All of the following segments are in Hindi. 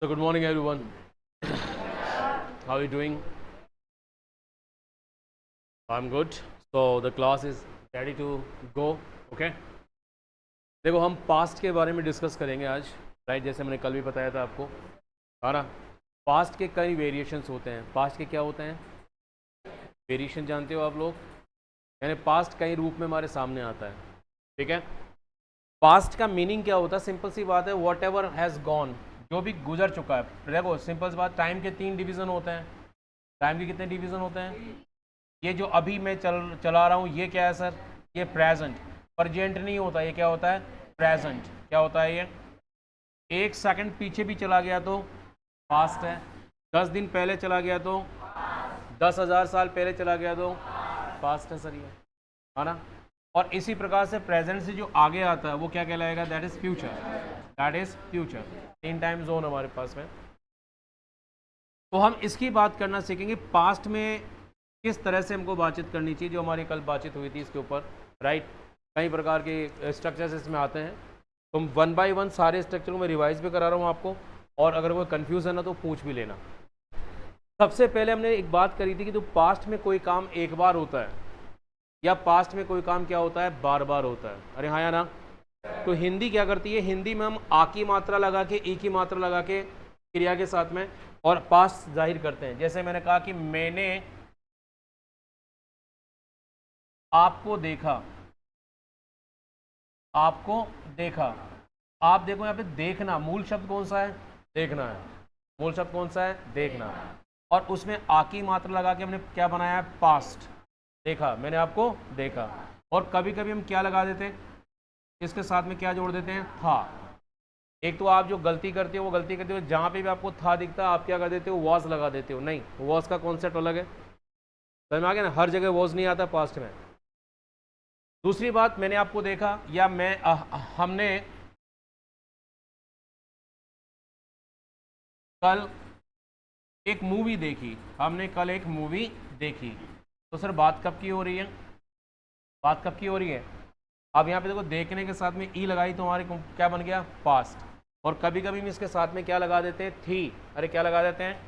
So good morning everyone. How are you doing? I'm good. So the class is ready to go. Okay. देखो हम पास्ट के बारे में डिस्कस करेंगे आज, राइट? जैसे मैंने कल भी बताया था आपको, है ना? पास्ट के कई वेरिएशंस होते हैं। पास्ट के क्या होते हैं? वेरिएशन जानते हो आप लोग? यानी पास्ट कई रूप में हमारे सामने आता है। ठीक है। पास्ट का मीनिंग क्या होता है? सिंपल सी बात है, वॉट एवर हैज़ गॉन, जो भी गुजर चुका है। देखो सिंपल सी बात, टाइम के 3 डिवीज़न होते हैं। टाइम के कितने डिवीज़न होते हैं? ये जो अभी मैं चला रहा हूँ ये क्या है सर? ये प्रेजेंट। प्रजेंट नहीं होता, ये क्या होता है? प्रेजेंट। क्या होता है ये? 1 सेकंड पीछे भी चला गया तो पास्ट है। 10 दिन पहले चला गया तो, 10,000 साल पहले चला गया तो पास्ट है सर, ये है ना? और इसी प्रकार से प्रेजेंट से जो आगे आता है वो क्या कहलाएगा? That is future. That is future. 3 time zone हमारे पास में। तो हम इसकी बात करना सीखेंगे, पास्ट में किस तरह से हमको बातचीत करनी चाहिए, जो हमारी कल बातचीत हुई थी इसके ऊपर, राइट? कई प्रकार के स्ट्रक्चर्स इसमें आते हैं, तो 1 बाय 1 सारे स्ट्रक्चर को मैं रिवाइज भी करा रहा हूँ आपको, और अगर कोई कंफ्यूज है ना तो पूछ भी लेना। सबसे पहले हमने एक बात करी थी कि जो पास्ट में कोई काम एक बार होता है, या पास्ट में कोई काम क्या होता है? बार बार होता है। अरे हाँ या ना? तो हिंदी क्या करती है? हिंदी में हम आ की मात्रा लगा के, ई की मात्रा लगा के क्रिया के साथ में और पास्ट जाहिर करते हैं। जैसे मैंने कहा कि मैंने आपको देखा। आपको देखा। आप देखो यहाँ पे देखना, मूल शब्द कौन सा है? देखना है। मूल शब्द कौन सा है? देखना। और उसमें आ की मात्रा लगा के हमने क्या बनाया है? पास्ट। देखा, मैंने आपको देखा। और कभी कभी हम क्या लगा देते हैं? इसके साथ में क्या जोड़ देते हैं? था। एक तो आप जो गलती करते हो वो गलती करते हो, जहाँ पे भी आपको था दिखता है आप क्या कर देते हो? वॉज लगा देते हो। नहीं, वॉज का कॉन्सेप्ट अलग है। समझ में आ गया ना? हर जगह वॉज नहीं आता पास्ट में। दूसरी बात, मैंने आपको देखा, या हमने कल एक मूवी देखी। हमने कल एक मूवी देखी। तो सर बात कब की हो रही है? बात कब की हो रही है? अब यहाँ पे देखो, देखने के साथ में ई लगाई तो हमारे क्या बन गया? पास्ट। और कभी कभी हम इसके साथ में क्या लगा देते हैं? थी। अरे क्या लगा देते हैं?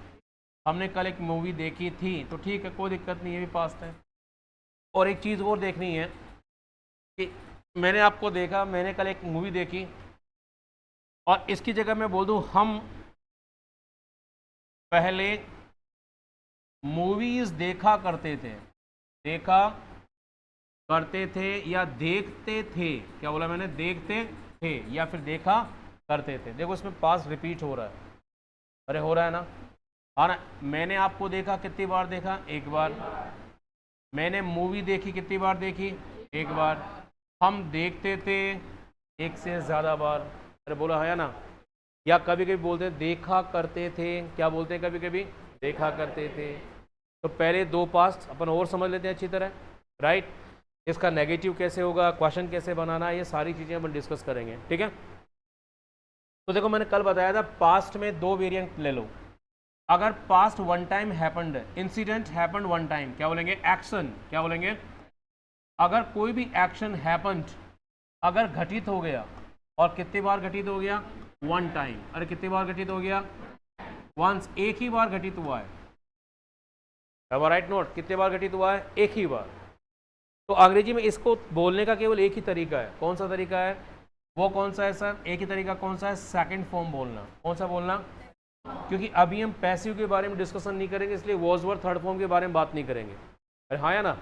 हमने कल एक मूवी देखी थी, तो ठीक है, कोई दिक्कत नहीं, ये भी पास्ट है। और एक चीज़ और देखनी है कि मैंने आपको देखा, मैंने कल एक मूवी देखी, और इसकी जगह मैं बोल दूं हम पहले मूवीज देखा करते थे। देखा करते थे या देखते थे। क्या बोला मैंने? देखते थे या फिर देखा करते थे। देखो इसमें पास्ट रिपीट हो रहा है। अरे हो रहा है ना? हाँ ना? मैंने आपको देखा, कितनी बार देखा? एक बार। मैंने मूवी देखी, कितनी बार देखी? एक बार। हम देखते थे एक से ज़्यादा बार। अरे बोला है ना? या कभी कभी बोलते हैं देखा करते थे। क्या बोलते हैं कभी कभी? देखा करते थे। तो पहले दो पास्ट अपन और समझ लेते हैं अच्छी तरह, राइट? इसका नेगेटिव कैसे होगा, क्वेश्चन कैसे बनाना, ये सारी चीज़ें अपन डिस्कस करेंगे। ठीक है। तो देखो मैंने कल बताया था, पास्ट में दो वेरिएंट ले लो। अगर past one time happened, incident happened one time, क्या बोलेंगे? एक्शन। क्या बोलेंगे? अगर कोई भी एक्शन हैपेंड, अगर घटित हो गया, और कितनी बार घटित हो गया? One time. अरे कितनी बार घटित हो गया? वंस। एक ही बार घटित हुआ है। राइट नोट, कितने बार घटित हुआ है? एक ही बार। तो अंग्रेजी में इसको बोलने का केवल एक ही तरीका है। कौन सा तरीका है? वो कौन सा है सर? एक ही तरीका कौन सा है? सेकंड फॉर्म बोलना। कौन सा बोलना? क्योंकि अभी हम पैसिव के बारे में डिस्कशन नहीं करेंगे, इसलिए वॉज वर्ड थर्ड फॉर्म के बारे में बात नहीं करेंगे। अरे हाँ या ना?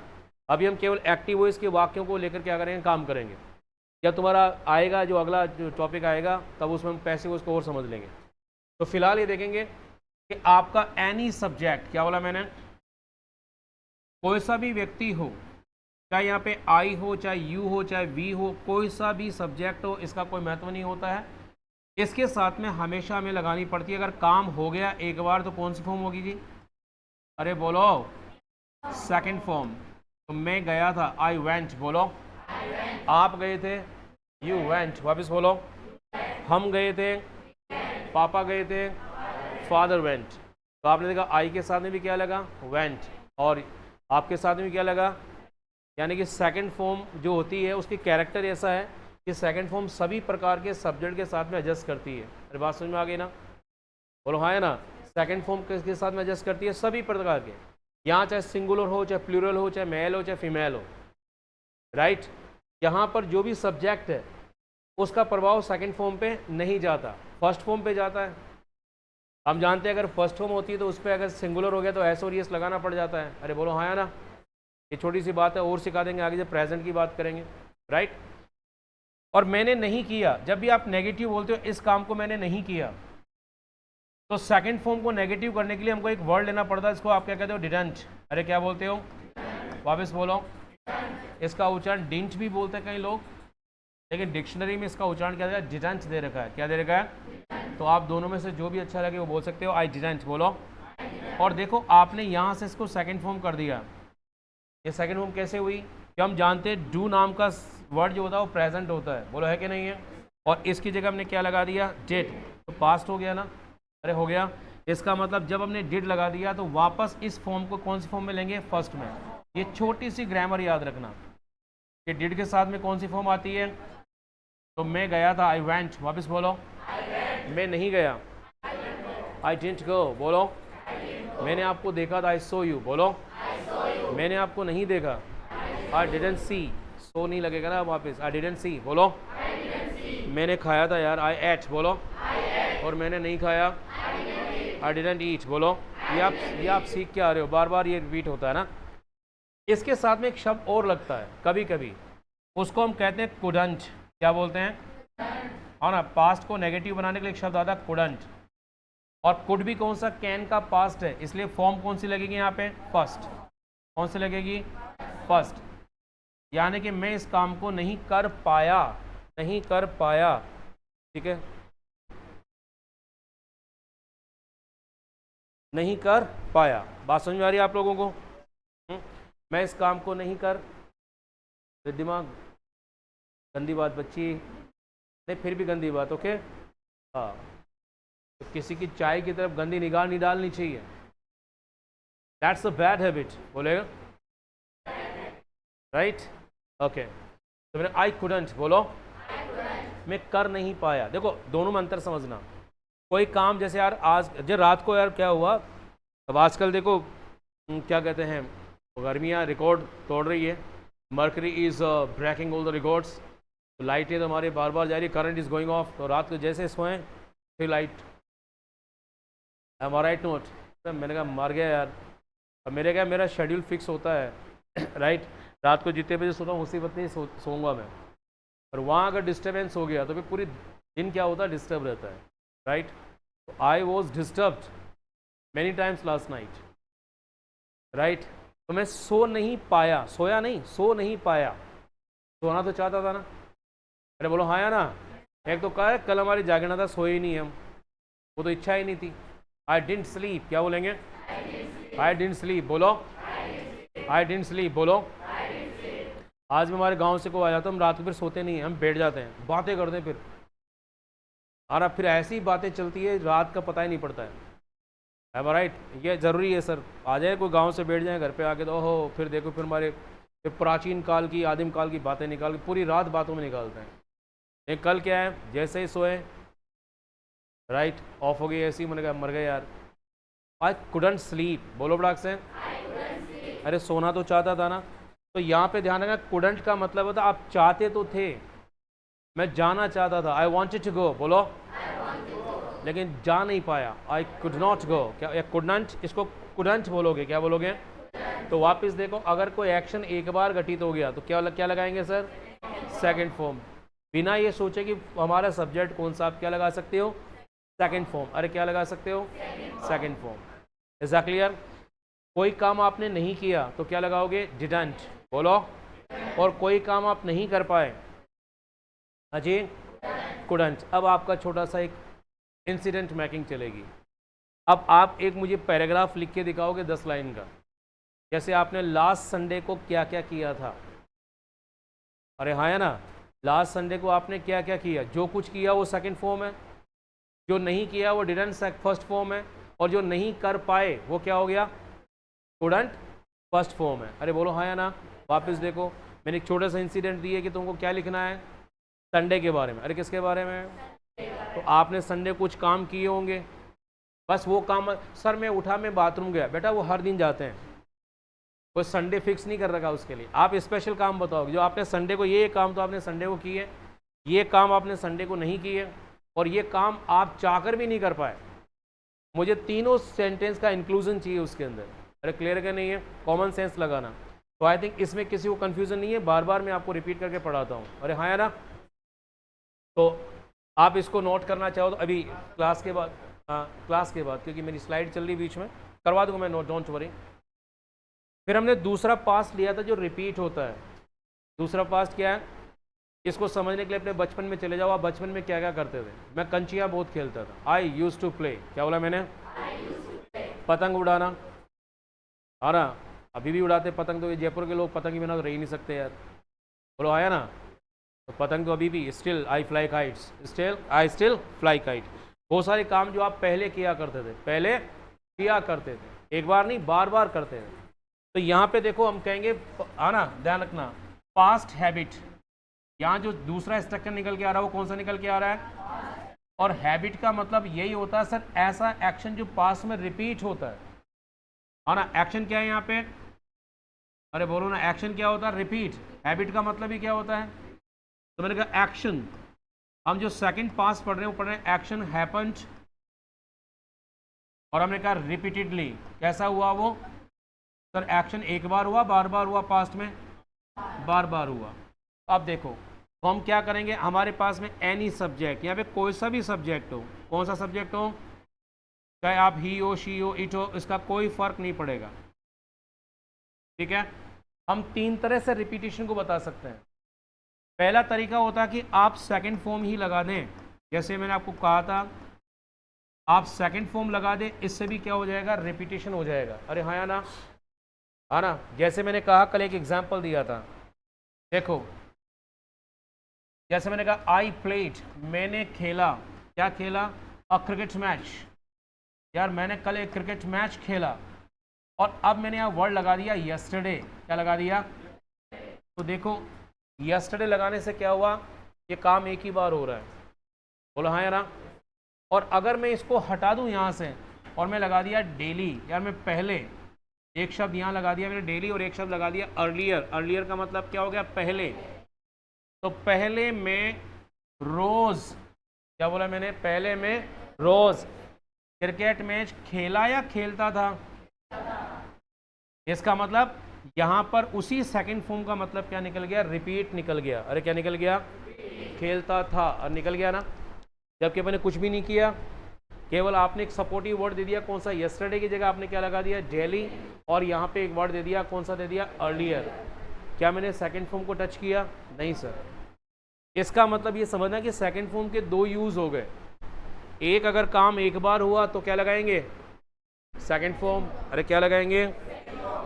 अभी हम केवल एक्टिव वॉइस के वाक्यों को लेकर क्या करेंगे? काम करेंगे। या तुम्हारा आएगा जो अगला जो टॉपिक आएगा, तब उसमें हम पैसिव वॉइस को और समझ लेंगे। तो फिलहाल ये देखेंगे कि आपका एनी सब्जेक्ट, क्या बोला मैंने? कोई सा भी व्यक्ति हो, चाहे यहाँ पे आई हो, चाहे यू हो, चाहे वी हो, कोई सा भी सब्जेक्ट हो, इसका कोई महत्व नहीं होता है। इसके साथ में हमेशा हमें लगानी पड़ती है। अगर काम हो गया एक बार तो कौन सी फॉर्म होगी जी? अरे बोलो, सेकंड फॉर्म। तो मैं गया था, आई वेंट। बोलो, आप गए थे, यू वेंट। वापस बोलो, हम गए थे, पापा गए थे, फादर वेंट। तो आपने देखा आई के साथ में भी क्या लगा? वेंट। और आपके साथ में भी क्या लगा? यानी कि सेकंड फॉर्म जो होती है उसकी कैरेक्टर ऐसा है कि सेकंड फॉर्म सभी प्रकार के सब्जेक्ट के साथ में एडजस्ट करती है। अरे बात समझ में आ गई ना? बोलो हाँ है ना। सेकंड फॉर्म किसके साथ में एडजस्ट करती है? सभी प्रकार के, यहाँ चाहे सिंगुलर हो, चाहे प्लूरल हो, चाहे मेल हो, चाहे फीमेल हो, राइट। यहाँ पर जो भी सब्जेक्ट है उसका प्रभाव सेकंड फॉर्म पे नहीं जाता, फर्स्ट फॉर्म पे जाता है। हम जानते हैं अगर फर्स्ट फॉर्म होती है तो उस पर अगर सिंगुलर हो गया तो एस और एस लगाना पड़ जाता है। अरे बोलो हाँ है ना। ये छोटी सी बात है, और सिखा देंगे आगे जब प्रेजेंट की बात करेंगे, राइट। और मैंने नहीं किया, जब भी आप नेगेटिव बोलते हो इस काम को मैंने नहीं किया, तो सेकंड फॉर्म को नेगेटिव करने के लिए हमको एक वर्ड लेना पड़ता है, इसको आप क्या कहते हो? डिडंट। अरे क्या बोलते हो? वापस बोलो। इसका उच्चारण डिंट भी बोलते हैं कई लोग, लेकिन डिक्शनरी में इसका उच्चारण क्या है? डिडंट दे रखा है। क्या दे रखा है? तो आप दोनों में से जो भी अच्छा लगे वो बोल सकते हो। आई डिडंट बोलो। और देखो आपने यहाँ से इसको सेकंड फॉर्म कर दिया। ये सेकंड फॉर्म कैसे हुई? कि हम जानते हैं डू नाम का वर्ड जो होता है वो प्रेजेंट होता है, बोलो है कि नहीं है। और इसकी जगह हमने क्या लगा दिया? डिड, तो पास्ट हो गया ना। अरे हो गया। इसका मतलब जब हमने डिड लगा दिया तो वापस इस फॉर्म को कौन सी फॉर्म में लेंगे? फर्स्ट में। ये छोटी सी ग्रामर याद रखना कि डिड के साथ में कौन सी फॉर्म आती है। तो मैं गया था, आई वेंट, वापस बोलो। मैं नहीं गया, आई डिडंट गो, बोलो। मैंने आपको देखा था, आई सो यू, बोलो। मैंने आपको नहीं देखा, आई डिडंट सी, सो नहीं लगेगा ना वापस, आई डिडंट सी, बोलो। मैंने खाया था यार, आई एट, बोलो। और मैंने नहीं खाया, आई डिडंट ईट, बोलो। ये आप सीख के आ रहे हो, बार बार ये रिपीट होता है ना। इसके साथ में एक शब्द और लगता है कभी कभी, उसको हम कहते हैं कुडंट। क्या बोलते हैं? हाँ ना। पास्ट को नेगेटिव बनाने के लिए एक शब्द आता है कुडंट। और कुड भी कौन सा? कैन का पास्ट है, इसलिए फॉर्म कौन सी लगेगी यहाँ पे? फर्स्ट। कौन सी लगेगी? फर्स्ट। यानी कि मैं इस काम को नहीं कर पाया, नहीं कर पाया, ठीक है, नहीं कर पाया। बात समझ में आ रही है आप लोगों को? मैं इस काम को नहीं कर, दिमाग गंदी बात बच्ची नहीं, फिर भी गंदी बात, ओके। हाँ, तो किसी की चाय की तरफ गंदी निगाह नहीं डालनी चाहिए, दैट्स अ बैड हैबिट, बोलेगा, राइट। ओके, तो मैंने आई कुडंट, बोलो। मैं कर नहीं पाया। देखो दोनों में अंतर समझना। कोई काम जैसे यार आज जो रात को यार क्या हुआ, अब आजकल देखो क्या कहते हैं, गर्मियाँ रिकॉर्ड तोड़ रही है, mercury is breaking all the records. तो लाइटें तो हमारे बार बार जा रही, करंट इज़ गोइंग ऑफ, तो रात को जैसे सोएं फिर लाइट, राइट नोट। तो मैंने कहा मर गया यार। अब मेरे क्या, मेरा शेड्यूल फिक्स होता है राइट, रात को जितने बजे सोता हूँ उसी वक्त ही सोऊंगा मैं। और वहाँ अगर डिस्टर्बेंस हो गया तो फिर पूरी दिन क्या होता है? डिस्टर्ब रहता है, right. I was disturbed many times last night, right. तो मैं सो नहीं पाया, सोया नहीं, सो नहीं पाया। सोना तो चाहता था ना। अरे बोलो हाँ या ना। एक तो कहा है कल हमारी जागना था, सोए ही नहीं हम, वो तो इच्छा ही नहीं थी। आई डिडंट स्लीप, क्या बोलेंगे? आई डिडंट स्लीप, बोलो। आई डिडंट स्लीप, बोलो। आज भी हमारे गांव से कोई आ जाता है, हम रात को फिर सोते नहीं हैं, हम बैठ जाते हैं, बातें करते हैं फिर, और अब फिर ऐसी बातें चलती है रात का पता ही नहीं पड़ता है। Am right? ये ज़रूरी है सर, आ जाए कोई गांव से बैठ जाए घर पे आके तो ओहो, फिर देखो फिर हमारे फिर प्राचीन काल की, आदिम काल की बातें निकाल के पूरी रात बातों में निकालते हैं। एक कल क्या है, जैसे ही सोए राइट ऑफ हो गई ऐसी, मैंने कहा मर गए यार। आई कुडंट स्लीप, बोलो बड़ाक से। अरे सोना तो चाहता था ना। तो यहाँ पे ध्यान रखना, कुडंट का मतलब होता आप चाहते तो थे, मैं जाना चाहता था, आई वॉन्टेड टू गो, बोलो, लेकिन जा नहीं पाया, आई कुड नॉट गो। क्या या कुडंट, इसको कुडंट बोलोगे, क्या बोलोगे? तो वापस देखो, अगर कोई एक्शन एक बार घटित हो गया तो क्या लगाएंगे सर? Second form. बिना ये सोचे कि हमारा सब्जेक्ट कौन सा, आप क्या लगा सकते हो? Second form. अरे क्या लगा सकते हो? Second form. Is that clear? कोई काम आपने नहीं किया तो क्या लगाओगे? डिडंट, बोलो। और कोई काम आप नहीं कर पाए, अजी, कुडंट। अब आपका छोटा सा एक इंसिडेंट मैकिंग चलेगी। अब आप एक मुझे पैराग्राफ लिख के दिखाओगे 10 लाइन का, जैसे आपने लास्ट संडे को क्या क्या किया था। अरे हाँ है ना, लास्ट संडे को आपने क्या क्या किया? जो कुछ किया वो सेकंड फॉर्म है, जो नहीं किया वो डिडंट फर्स्ट फॉर्म है, और जो नहीं कर पाए वो क्या हो गया? कुडंट फर्स्ट फॉर्म है। अरे बोलो हाँ या ना। वापस देखो, मैंने एक छोटा सा इंसिडेंट दिया कि तुमको क्या लिखना है? संडे के बारे में। अरे किसके बारे में? तो आपने संडे कुछ काम किए होंगे, बस वो काम, सर मैं उठा, मैं बाथरूम गया, बेटा वो हर दिन जाते हैं, कोई संडे फिक्स नहीं कर रखा उसके लिए। आप स्पेशल काम बताओ, जो आपने संडे को, ये काम तो आपने संडे को किए, ये काम आपने संडे को नहीं किए, और ये काम आप चाहकर भी नहीं कर पाए। मुझे तीनों सेंटेंस का इंक्लूजन चाहिए उसके अंदर। अरे क्लियर क्या नहीं है, कॉमन सेंस लगाना। तो आई थिंक इसमें किसी को कन्फ्यूज़न नहीं है, बार बार मैं आपको रिपीट करके पढ़ाता हूँ। अरे हाँ या ना? तो आप इसको नोट करना चाहो तो अभी क्लास के बाद, क्लास के बाद, क्योंकि मेरी स्लाइड चल रही बीच में, करवा दूंगा मैं नोट, डोंट वरी। फिर हमने दूसरा पास्ट लिया था जो रिपीट होता है। दूसरा पास्ट क्या है, इसको समझने के लिए अपने बचपन में चले जाओ। आप बचपन में क्या क्या करते थे? मैं कंचिया बहुत खेलता था। आई यूज टू प्ले, क्या बोला मैंने? पतंग उड़ाना, आ ना? अभी भी उड़ाते पतंग, तो ये जयपुर के लोग पतंग के बिना तो रह ही नहीं सकते यार, बोलो आया ना? तो पतंग तो अभी भी, still I fly kites, still fly kite. बहुत सारे काम जो आप पहले किया करते थे, पहले किया करते थे, एक बार नहीं बार बार करते थे। तो यहाँ पे देखो हम कहेंगे, आना ध्यान रखना, पास्ट हैबिट। यहाँ जो दूसरा स्ट्रक्चर निकल के आ रहा है वो कौन सा निकल के आ रहा है? और हैबिट का मतलब यही होता है सर, ऐसा एक्शन जो पास्ट में रिपीट होता है ना? एक्शन क्या है यहाँ पे? अरे बोलो ना, एक्शन क्या होता है? रिपीट। हैबिट का मतलब ही क्या होता है? तो मैंने कहा एक्शन, हम जो सेकंड पास्ट पढ़ रहे हैं वो पढ़ रहे हैं एक्शन हैपेंड, और हमने कहा रिपीटेडली। कैसा हुआ वो? सर एक्शन एक बार हुआ, बार बार हुआ, पास्ट में बार बार हुआ। अब देखो तो हम क्या करेंगे, हमारे पास में एनी सब्जेक्ट, यहाँ पे कोई सा भी सब्जेक्ट हो, कौन सा सब्जेक्ट हो, चाहे आप ही हो, शी हो, इट हो, इसका कोई फर्क नहीं पड़ेगा, ठीक है? हम तीन तरह से रिपीटिशन को बता सकते हैं। पहला तरीका होता है कि आप सेकंड फॉर्म ही लगा दें, जैसे मैंने आपको कहा था, आप सेकंड फॉर्म लगा दें, इससे भी क्या हो जाएगा? रिपीटिशन हो जाएगा। अरे हाँ या ना? हाँ ना? जैसे मैंने कहा, कल एक एग्जाम्पल दिया था, देखो जैसे मैंने कहा आई प्लेड, मैंने खेला, क्या खेला? अ क्रिकेट मैच। यार मैंने कल एक क्रिकेट मैच खेला, और अब मैंने यहाँ वर्ड लगा दिया यस्टरडे। क्या लगा दिया? तो देखो यस्टरडे लगाने से क्या हुआ, ये काम एक ही बार हो रहा है, बोलो हाँ या ना? और अगर मैं इसको हटा दूं यहाँ से और मैं लगा दिया डेली, यार मैं पहले एक शब्द यहाँ लगा दिया मैंने डेली, और एक शब्द लगा दिया अर्लियर। अर्लियर का मतलब क्या हो गया? पहले। तो पहले मैं रोज, क्या बोला मैंने? पहले मैं रोज क्रिकेट मैच खेला या खेलता था। इसका मतलब यहां पर उसी सेकंड फॉर्म का मतलब क्या निकल गया? रिपीट निकल गया। अरे क्या निकल गया? खेलता था, और निकल गया ना? जबकि मैंने कुछ भी नहीं किया, केवल आपने एक सपोर्टिव वर्ड दे दिया, कौन सा? यस्टरडे की जगह आपने क्या लगा दिया? डेली, और यहाँ पे एक वर्ड दे दिया, कौन सा दे दिया? अर्लियर। क्या मैंने सेकंड फॉर्म को टच किया? नहीं सर। इसका मतलब ये समझना कि सेकंड फॉर्म के दो यूज हो गए। एक अगर काम एक बार हुआ तो क्या लगाएंगे? Second form. अरे क्या लगाएंगे?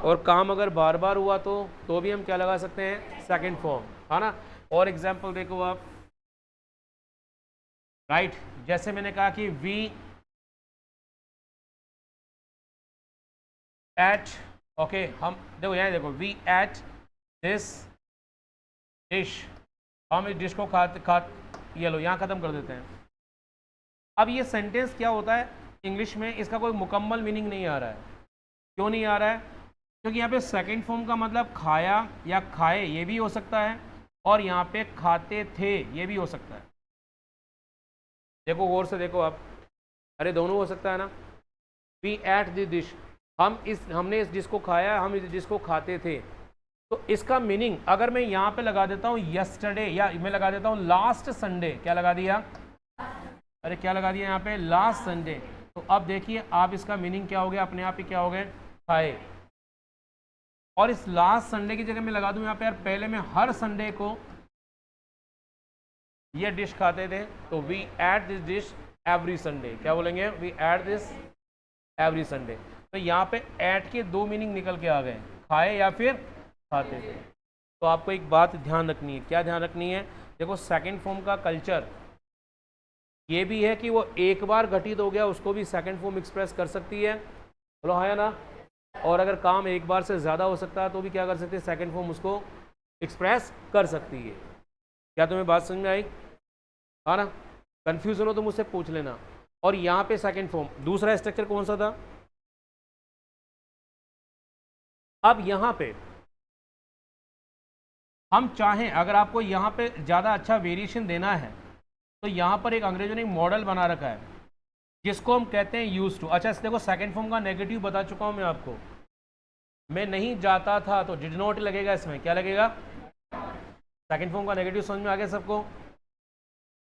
और काम अगर बार बार हुआ तो भी हम क्या लगा सकते हैं? सेकंड फॉर्म, है ना? और एग्जांपल देखो आप, राइट जैसे मैंने कहा कि वी एट, ओके, हम देखो यहाँ देखो, वी एट दिस डिश, हम इस डिश को ये लो यहाँ ख़त्म कर देते हैं। अब ये सेंटेंस क्या होता है इंग्लिश में, इसका कोई मुकम्मल मीनिंग नहीं आ रहा है। क्यों नहीं आ रहा है? क्योंकि यहाँ पे सेकंड फॉर्म का मतलब खाया या खाए ये भी हो सकता है, और यहाँ पे खाते थे ये भी हो सकता है। देखो गौर से देखो आप, अरे दोनों हो सकता है ना? वी एट दिस डिश, हमने इस डिश को खाया, हम इस डिश को खाते थे। तो इसका मीनिंग अगर मैं यहाँ पे लगा देता हूँ यस्टरडे, या मैं लगा देता हूँ लास्ट संडे, क्या लगा दिया? अरे क्या लगा दिया यहाँ पे? Last Sunday. तो अब देखिए आप, इसका मीनिंग क्या हो गया? अपने आप ही क्या हो गए? खाए। और इस लास्ट संडे की जगह मैं लगा दूं यहाँ पे, यार पहले मैं हर संडे को ये डिश खाते थे, तो we ate this dish every Sunday. क्या बोलेंगे? We ate this every Sunday. तो यहाँ पे एट के दो मीनिंग निकल के आ गए, खाए या फिर खाते थे। तो आपको एक बात ध्यान रखनी है। क्या ध्यान रखनी है? देखो सेकंड फॉर्म का कल्चर ये भी है कि वो एक बार घटित हो गया उसको भी सेकंड फॉर्म एक्सप्रेस कर सकती है, बोलो हाँ या ना? और अगर काम एक बार से ज़्यादा हो सकता है तो भी क्या कर सकते हैं? सेकंड फॉर्म उसको एक्सप्रेस कर सकती है। क्या तुम्हें बात समझ में आई? हाँ ना? कन्फ्यूज़न हो तो मुझसे पूछ लेना। और यहाँ पे सेकंड फॉर्म। दूसरा स्ट्रक्चर कौन सा था? अब यहाँ पे हम चाहें, अगर आपको यहाँ पे ज़्यादा अच्छा वेरिएशन देना है तो यहाँ पर एक अंग्रेजों ने मॉडल बना रखा है जिसको हम कहते हैं यूज टू। अच्छा देखो, सेकंड फॉर्म का नेगेटिव बता चुका हूँ मैं आपको। मैं नहीं जाता था तो डिड नॉट लगेगा, इसमें क्या लगेगा? सेकंड फॉर्म का नेगेटिव समझ में आ गया सबको?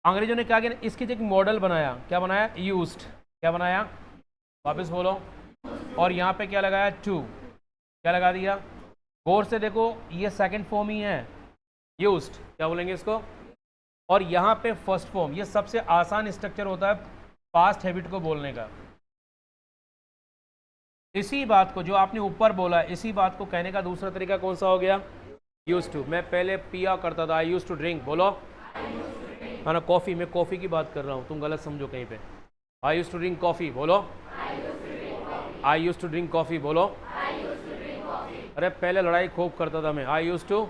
अंग्रेजों ने क्या किया, इसकी एक मॉडल बनाया। क्या बनाया? यूज्ड। क्या बनाया? वापस बोलो। और यहाँ पे क्या लगाया? टू। क्या लगा दिया? गौर से देखो, ये सेकंड फॉर्म ही है, यूज्ड। क्या बोलेंगे इसको? और यहाँ पे फर्स्ट फॉर्म। ये सबसे आसान स्ट्रक्चर होता है पास्ट हैबिट को बोलने का। इसी बात को जो आपने ऊपर बोला, इसी बात को कहने का दूसरा तरीका कौन सा हो गया? Use to. मैं पहले पिया करता था, आई यूज टू ड्रिंक। बोलो। है ना, कॉफ़ी। मैं कॉफ़ी की बात कर रहा हूँ, तुम गलत समझो कहीं पे। I use to drink coffee. बोलो। I use to drink coffee. बोलो। अरे पहले लड़ाई खूब करता था मैं। I use to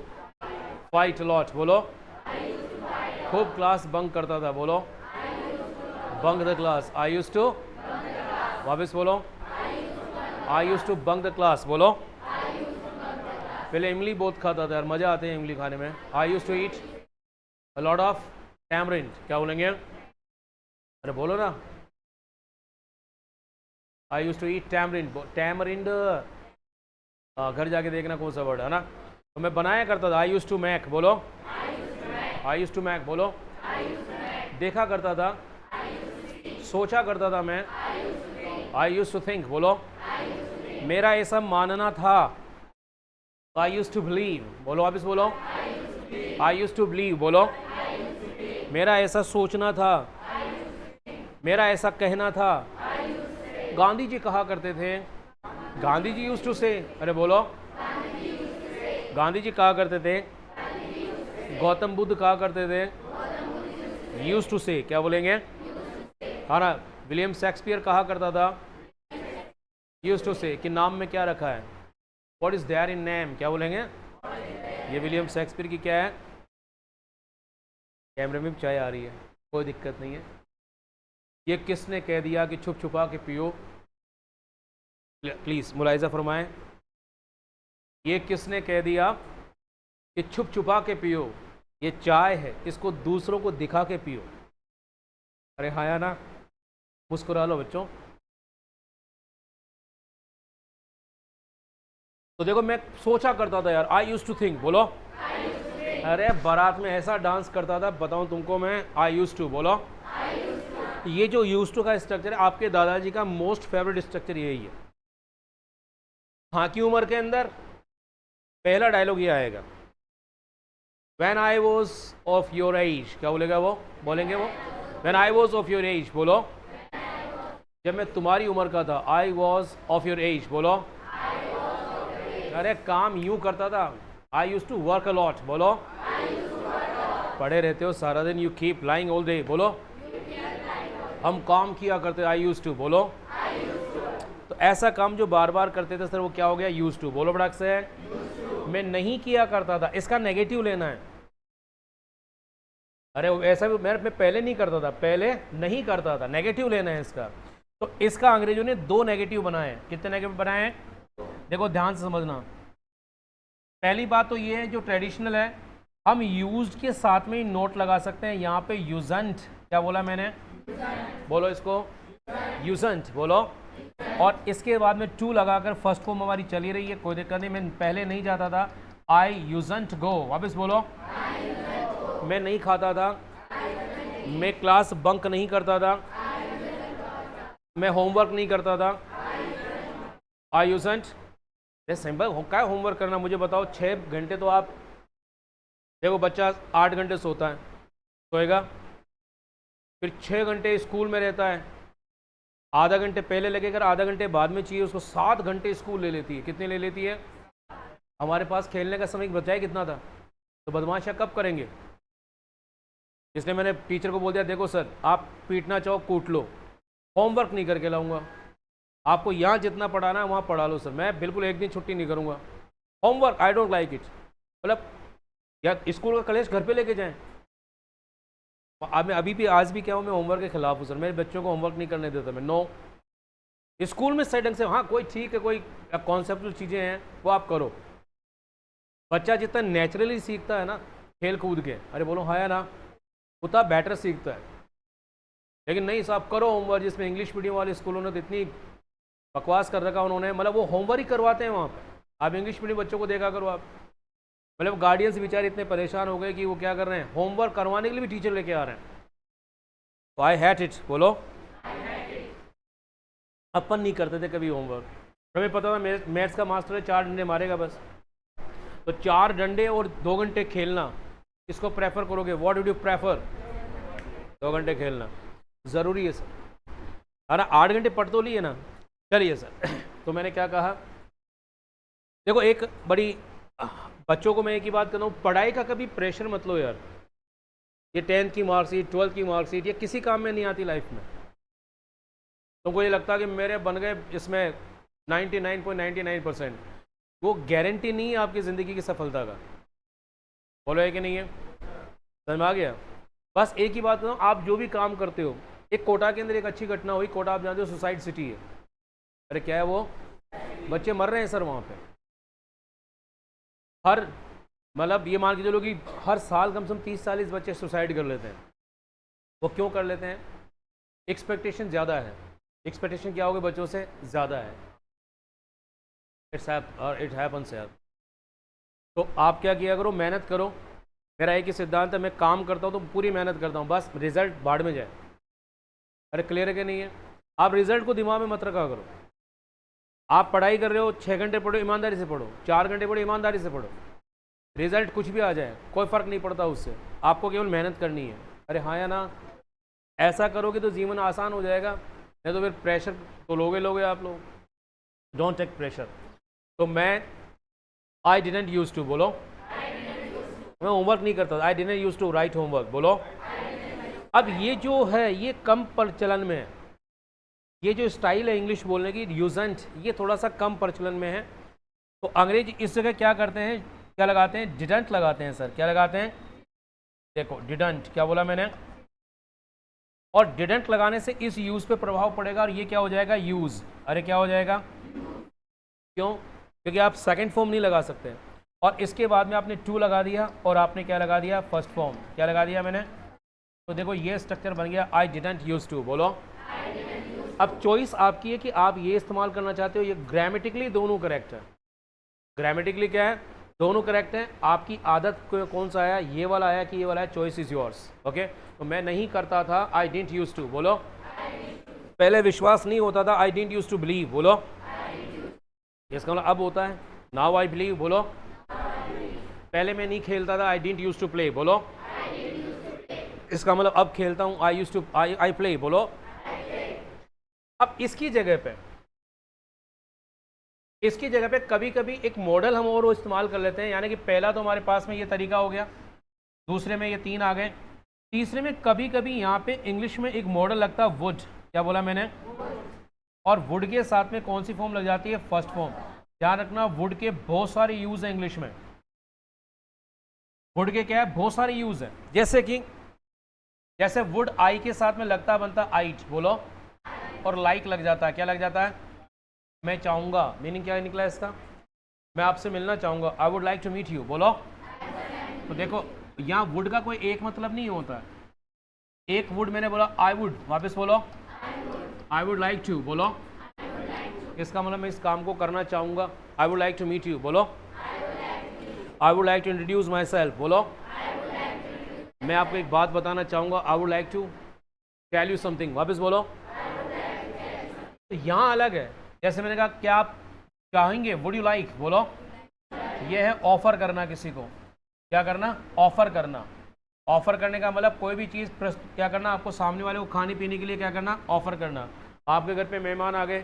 fight lot. बोलो। खूब क्लास बंक करता था। बोलो। Bunk the class. I use to. वापस बोलो। I use to bunk the class. बोलो। पहले इमली बहुत खाता था यार, मज़ा आते हैं इमली खाने में। I use to eat a lot of tamarind. क्या बोलेंगे? अरे बोलो ना। I use to eat tamarind. Tamarind घर जाके देखना कौन सा वर्ड है ना। तो मैं बनाया करता था। I use to Mac. बोलो। I use to Mac. बोलो। देखा करता था, सोचा करता था मैं। I use to think. बोलो। मेरा ऐसा मानना था। I use to believe. बोलो। वापिस बोलो। I use to believe. बोलो। मेरा ऐसा सोचना था, मेरा ऐसा कहना था। गांधी जी कहा करते थे। गांधी जी यूज टू से। अरे बोलो। गांधी जी कहा करते थे। गौतम बुद्ध कहा करते थे यूज टू से। क्या बोलेंगे? हाँ ना। विलियम शेक्सपियर कहा करता था यूज टू से कि नाम में क्या रखा है, what is there in name. क्या बोलेंगे? ये विलियम शेक्सपियर की क्या है? कैमरे में भी चाय आ रही है, कोई दिक्कत नहीं है। ये किसने कह दिया कि छुप छुपा के पियो? प्लीज़ मुलाहिजा फरमाएं। ये किसने कह दिया कि छुप छुपा के पियो? ये चाय है, इसको दूसरों को दिखा के पियो। अरे हाँ या ना? मुस्कुरा लो बच्चों। तो देखो, मैं सोचा करता था यार। आई यूज टू थिंक। बोलो। अरे बारात में ऐसा डांस करता था, बताऊं तुमको मैं। I use to. बोलो। ये जो यूज टू का स्ट्रक्चर है, आपके दादाजी का मोस्ट फेवरेट स्ट्रक्चर यही है। हाँ की उम्र के अंदर पहला डायलॉग ये आएगा, when I was of your age. क्या बोलेगा वो? बोलेंगे वो। When I was of your age. बोलो। जब मैं तुम्हारी उम्र का था। I was of your age. बोलो। अरे काम यूं करता था। I use to work a lot. बोलो। पढ़े रहते हो सारा दिन। You keep lying all day. बोलो। हम काम किया करते। I use to. बोलो। तो ऐसा काम जो बार बार करते थे सर, वो क्या हो गया? Use to. बोलो बड़क से। मैं नहीं किया करता था, इसका नेगेटिव लेना है। अरे ऐसा भी मैं पहले नहीं करता था, पहले नहीं करता था, नेगेटिव लेना है इसका। तो इसका अंग्रेजों ने दो नेगेटिव बनाए हैं। कितने नेगेटिव बनाए हैं? देखो ध्यान से समझना। पहली बात तो ये है, जो ट्रेडिशनल है, हम यूज्ड के साथ में ही नोट लगा सकते हैं। यहाँ पे यूजेंट। क्या बोला मैंने? बोलो इसको। यूजेंट। बोलो। और इसके बाद में टू लगाकर फर्स्ट फॉर्म हमारी चली रही है, कोई दिक्कत नहीं। मैं पहले नहीं जाता था। आई यूजेंट गो। वापस बोलो। मैं नहीं खाता था, मैं क्लास बंक नहीं करता था, मैं होमवर्क नहीं करता था। आई यूजेंट। सिंपल क्या होमवर्क करना, मुझे बताओ। 6 घंटे तो आप देखो, बच्चा 8 घंटे सोता है, सोएगा, फिर 6 घंटे स्कूल में रहता है। आधा घंटे पहले लगेगा, आधा घंटे बाद में चाहिए उसको। 7 घंटे स्कूल ले लेती है। कितने ले लेती है? हमारे पास खेलने का समय बचाए कितना था? तो बदमाशियाँ कब करेंगे? इसलिए मैंने टीचर को बोल दिया, देखो सर, आप पीटना चाहो कूट लो, होमवर्क नहीं करके लाऊंगा। आपको यहाँ जितना पढ़ाना है वहाँ पढ़ा लो सर, मैं बिल्कुल एक दिन छुट्टी नहीं करूँगा। Homework I don't like it. मतलब या स्कूल का कलेश घर पे लेके जाएं। अब मैं अभी भी आज भी क्या हूँ, मैं होमवर्क के खिलाफ हूँ सर। मेरे बच्चों को होमवर्क नहीं करने देता मैं, नो। स्कूल में सही ढंग से, हाँ कोई ठीक है, कोई कॉन्सेप्चुअल चीज़ें हैं वो आप करो। बच्चा जितना नेचुरली सीखता है ना खेल कूद के, अरे बोलो हाँ या ना, उतना बेटर सीखता है। लेकिन नहीं साहब, करो होमवर्क। जिसमें इंग्लिश मीडियम वाले स्कूलों ने तो इतनी बकवास कर रखा उन्होंने, मतलब वो होमवर्क ही करवाते हैं वहाँ पर। आप इंग्लिश मीडियम बच्चों को देखा करो आप, मतलब गार्डियंस बेचारे इतने परेशान हो गए कि वो क्या कर रहे हैं, होमवर्क करवाने के लिए भी टीचर लेके आ रहे हैं। तो आई हैट इट, बोलो। अपन नहीं करते थे कभी होमवर्क। हमें पता था मैथ्स का मास्टर है, 4 डंडे मारेगा बस। तो 4 डंडे और 2 घंटे खेलना, इसको प्रेफर करोगे? What would you prefer? 2 घंटे खेलना ज़रूरी है सर, है ना। 8 घंटे पढ़ तो लिए ना। चलिए सर, तो मैंने क्या कहा, देखो एक बड़ी, बच्चों को मैं एक ही बात करता हूँ, पढ़ाई का कभी प्रेशर मत लो यार। ये 10th की मार्कशीट, 12th की मार्कशीट, ये किसी काम में नहीं आती लाइफ में। तुमको ये लगता है कि मेरे बन गए इसमें 99.99%, वो गारंटी नहीं है आपकी ज़िंदगी की सफलता का। बोलो है कि नहीं है? समझ में आ गया? बस एक ही बात बताऊँ, आप जो भी काम करते हो, एक कोटा के अंदर एक अच्छी घटना हुई। कोटा आप जानते हो सुसाइड सिटी है। अरे क्या है वो, बच्चे मर रहे हैं सर वहाँ पे। हर, मतलब ये मान के चलो कि हर साल कम से कम 30-40 बच्चे सुसाइड कर लेते हैं। वो क्यों कर लेते हैं? एक्सपेक्टेशन ज़्यादा है। एक्सपेक्टेशन क्या होगी बच्चों से? ज़्यादा है। इट हैपन्स यार। तो आप क्या किया करो, मेहनत करो। मेरा एक ही सिद्धांत है, मैं काम करता हूँ तो पूरी मेहनत करता हूँ, बस रिजल्ट भाड़ में जाए। अरे क्लियर है कि नहीं है? आप रिजल्ट को दिमाग में मत रखा करो। आप पढ़ाई कर रहे हो, 6 घंटे पढ़ो, ईमानदारी से पढ़ो, 4 घंटे पढ़ो, ईमानदारी से पढ़ो। रिजल्ट कुछ भी आ जाए कोई फ़र्क नहीं पड़ता उससे, आपको केवल मेहनत करनी है। अरे हाँ या ना? ऐसा करोगे तो जीवन आसान हो जाएगा, नहीं तो फिर प्रेशर तो लोगे आप लोग। Don't take pressure. तो मैं आई डिडंट यूज टू, बोलो। मैं होमवर्क नहीं करता, I didn't use to write homework, बोलो। अब ये जो है ये कम प्रचलन में है, ये जो स्टाइल है इंग्लिश बोलने की, यूजेंट, ये थोड़ा सा कम प्रचलन में है। तो अंग्रेज इस जगह क्या करते हैं, क्या लगाते हैं? डिडंट लगाते हैं सर। क्या लगाते हैं? देखो डिडंट, क्या बोला मैंने? और डिडंट लगाने से इस यूज पे प्रभाव पड़ेगा और ये क्या हो जाएगा? यूज। अरे क्या हो जाएगा? क्यों? क्योंकि आप सेकंड फॉर्म नहीं लगा सकते, और इसके बाद में आपने टू लगा दिया और आपने क्या लगा दिया? First form. क्या लगा दिया मैंने? तो देखो ये स्ट्रक्चर बन गया, आई डिडंट यूज टू, बोलो। अब चॉइस आपकी है कि आप ये इस्तेमाल करना चाहते हो। ये ग्रामेटिकली दोनों करेक्ट है। ग्रामेटिकली क्या है? दोनों करेक्ट हैं। आपकी आदत को कौन सा आया, ये वाला आया कि ये वाला है? Choice is yours. ओके, तो मैं नहीं करता था, आई डिडंट यूज टू, बोलो। पहले विश्वास नहीं होता था, I didn't use to believe, बोलो। इसका मतलब अब होता है, नाउ आई बिलीव, बोलो। पहले मैं नहीं खेलता था, I didn't use to play, बोलो। इसका मतलब अब खेलता हूँ, I use to, I play, बोलो। अब इसकी जगह पे कभी कभी एक मॉडल हम और इस्तेमाल कर लेते हैं। यानी कि पहला तो हमारे पास में ये तरीका हो गया, दूसरे में ये 3 आ गए, तीसरे में कभी कभी यहाँ पे इंग्लिश में एक मॉडल लगता है वुड। क्या बोला मैंने? और वुड के साथ में कौन सी फॉर्म लग जाती है? First form. ध्यान रखना, वुड के बहुत सारे यूज है इंग्लिश में। वुड के क्या है? बहुत सारे यूज है। जैसे वुड आई के साथ में लगता बनता आइट, बोलो। और लाइक लग जाता है, क्या लग जाता है? मैं चाहूँगा। मीनिंग क्या निकला इसका? मैं आपसे मिलना चाहूँगा, I would like to meet you, बोलो। तो देखो यहाँ वुड का कोई एक मतलब नहीं होता है। एक वुड मैंने बोला, आई वुड, वापस बोलो, आई वुड लाइक टू, बोलो। इसका मतलब मैं इस काम को करना चाहूँगा, I would like to meet you, बोलो। I would like to introduce myself, बोलो। मैं आपको एक बात बताना चाहूँगा, I would like to tell you something, वापस बोलो। तो यहाँ अलग है। जैसे मैंने कहा, क्या आप चाहेंगे? वुड यू लाइक, बोलो। ये है ऑफर करना किसी को। क्या करना? ऑफर करना। ऑफर करने का मतलब कोई भी चीज़ क्या करना, आपको सामने वाले को खाने पीने के लिए क्या करना? ऑफर करना। आपके घर पे मेहमान आ गए,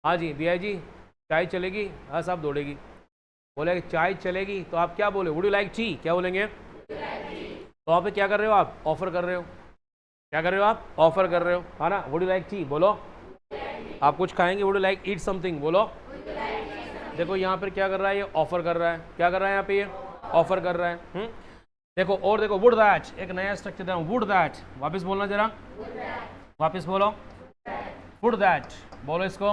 हाँ जी भैया जी चाय चलेगी? हाँ साहब दौड़ेगी। बोले चाय चलेगी, तो आप क्या बोले? Would you like T? क्या बोलेंगे? तो आप क्या कर रहे हो? आप ऑफर कर रहे हो। क्या कर रहे हो? आप ऑफर कर रहे हो, है ना। वुड यू लाइक टी, बोलो। आप कुछ खाएंगे, would you like eat something, बोलो। देखो यहाँ पर क्या कर रहा है? ये ऑफर कर रहा है। क्या कर रहा है यहाँ पे? ये ऑफर कर रहा है। देखो और देखो, वुड दैट, एक नया स्ट्रक्चर दे रहा हूं, वुड दैट, वापस बोलना जरा, वापस बोलो, वुड दैट, बोलो इसको,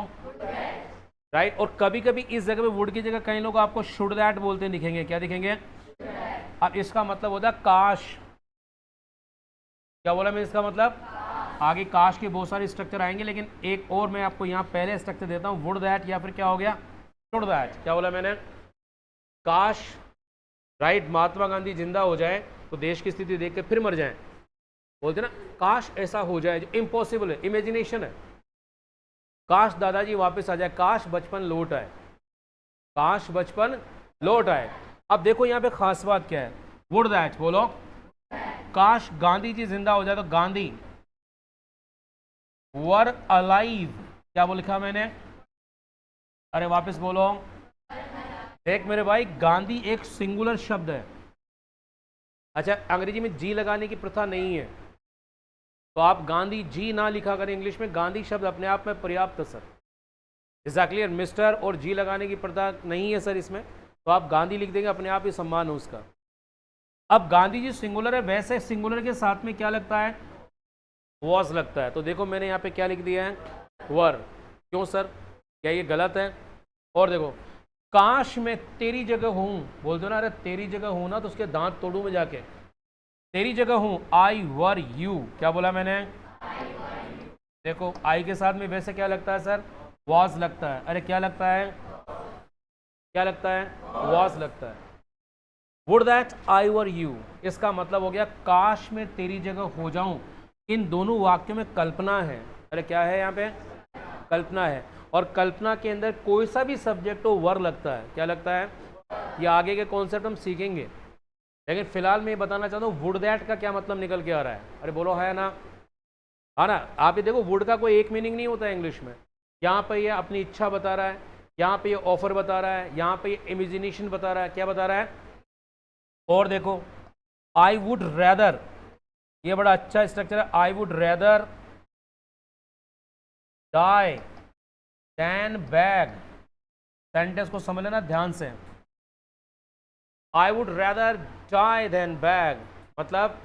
राइट। और कभी कभी इस जगह पे वुड की जगह कई लोग आपको शुड दैट बोलते दिखेंगे, क्या दिखेंगे? अब इसका मतलब होता है काश। क्या बोला मैं इसका मतलब? आगे काश के बहुत सारे स्ट्रक्चर आएंगे, लेकिन एक और मैं आपको यहाँ पहले स्ट्रक्चर देता हूँ, वुड दैट या फिर क्या हो गया, शुड दैट। क्या बोला मैंने? काश, राइट, महात्मा गांधी जिंदा हो जाए तो देश की स्थिति देख के फिर मर जाए, बोलते ना, काश ऐसा हो जाए, जो इम्पॉसिबल है, इमेजिनेशन है। काश दादाजी वापस आ जाए, काश बचपन लौट आए, काश बचपन लौट आए। अब देखो यहाँ पे खास बात क्या है, वुड दैट, बोलो, काश गांधी जी जिंदा हो जाए तो गांधी वर अलाइव, क्या बोल लिखा मैंने? अरे वापस बोलो। देख मेरे भाई, गांधी एक सिंगुलर शब्द है। अच्छा, अंग्रेजी में जी लगाने की प्रथा नहीं है, तो आप गांधी जी ना लिखा करें इंग्लिश में, गांधी शब्द अपने आप में पर्याप्त है सर। एग्जैक्टली, मिस्टर और जी लगाने की प्रथा नहीं है सर इसमें, तो आप गांधी लिख देंगे, अपने आप ही सम्मान हो उसका। अब गांधी जी सिंगुलर है, वैसे सिंगुलर के साथ में क्या लगता है? वॉज लगता है। तो देखो मैंने यहाँ पे क्या लिख दिया है, वर। क्यों सर, क्या ये गलत है? और देखो, काश मैं तेरी जगह हूं, बोल दो ना, अरे तेरी जगह हूं ना तो उसके दांत तोड़ू में जाके, तेरी जगह हूं, आई वर यू। क्या बोला मैंने? देखो आई के साथ में वैसे क्या लगता है सर? वॉज लगता है। अरे क्या लगता है, क्या लगता है? वॉज लगता है। Would that I were you, इसका मतलब हो गया काश मैं तेरी जगह हो जाऊं। इन दोनों वाक्यों में कल्पना है। अरे क्या है यहाँ पे? कल्पना है। और कल्पना के अंदर कोई सा भी सब्जेक्ट हो वर लगता है। क्या लगता है? ये आगे के कॉन्सेप्ट हम सीखेंगे, लेकिन फिलहाल मैं ये बताना चाहता हूँ वुड दैट का क्या मतलब निकल के आ रहा है। अरे बोलो है ना, हाँ ना। आप ये देखो, वुड का कोई एक मीनिंग नहीं होता है इंग्लिश में। यहाँ पे ये अपनी इच्छा बता रहा है, यहाँ पे ये ऑफर बता रहा है, यहाँ पे ये इमेजिनेशन बता रहा है। क्या बता रहा है? और देखो, आई वुड रैदर, ये बड़ा अच्छा स्ट्रक्चर है। I would rather die than beg. Sentence को समझ लेना ध्यान से। I would rather die than beg, मतलब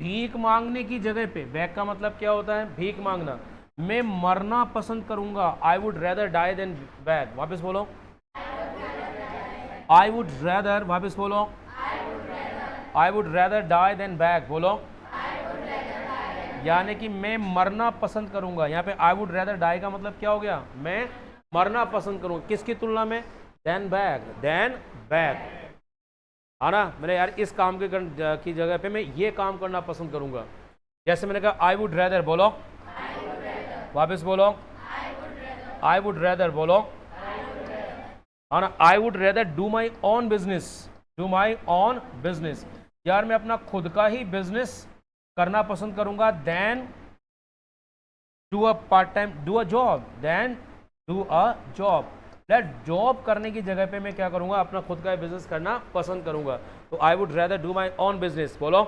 भीख मांगने की जगह पे, बैग का मतलब क्या होता है? भीख मांगना। मैं मरना पसंद करूंगा, I would rather die than beg. वापस बोलो, आई वुड रैदर, वापस बोलो, I would rather die than beg. बोलो, यानी कि मैं मरना पसंद करूंगा। यहाँ पे आई वुड रैदर डाई का मतलब क्या हो गया? मैं मरना पसंद करूंगा। किसकी तुलना में? देन बैग, देन बैग, है ना। मैंने यार इस काम की जगह पे मैं ये काम करना पसंद करूंगा। जैसे मैंने कहा आई वुड रैदर, बोलो, वापस बोलो, आई वुड रैदर, बोलो, है ना। आई would rather do my own business, do my own business, यार मैं अपना खुद का ही बिजनेस करना पसंद करूंगा। Then do a part time, do a job, then do a job. Job करने की जगह पे मैं क्या करूंगा? अपना खुद का बिजनेस करना पसंद करूंगा। तो I would rather do my own business, बोलो,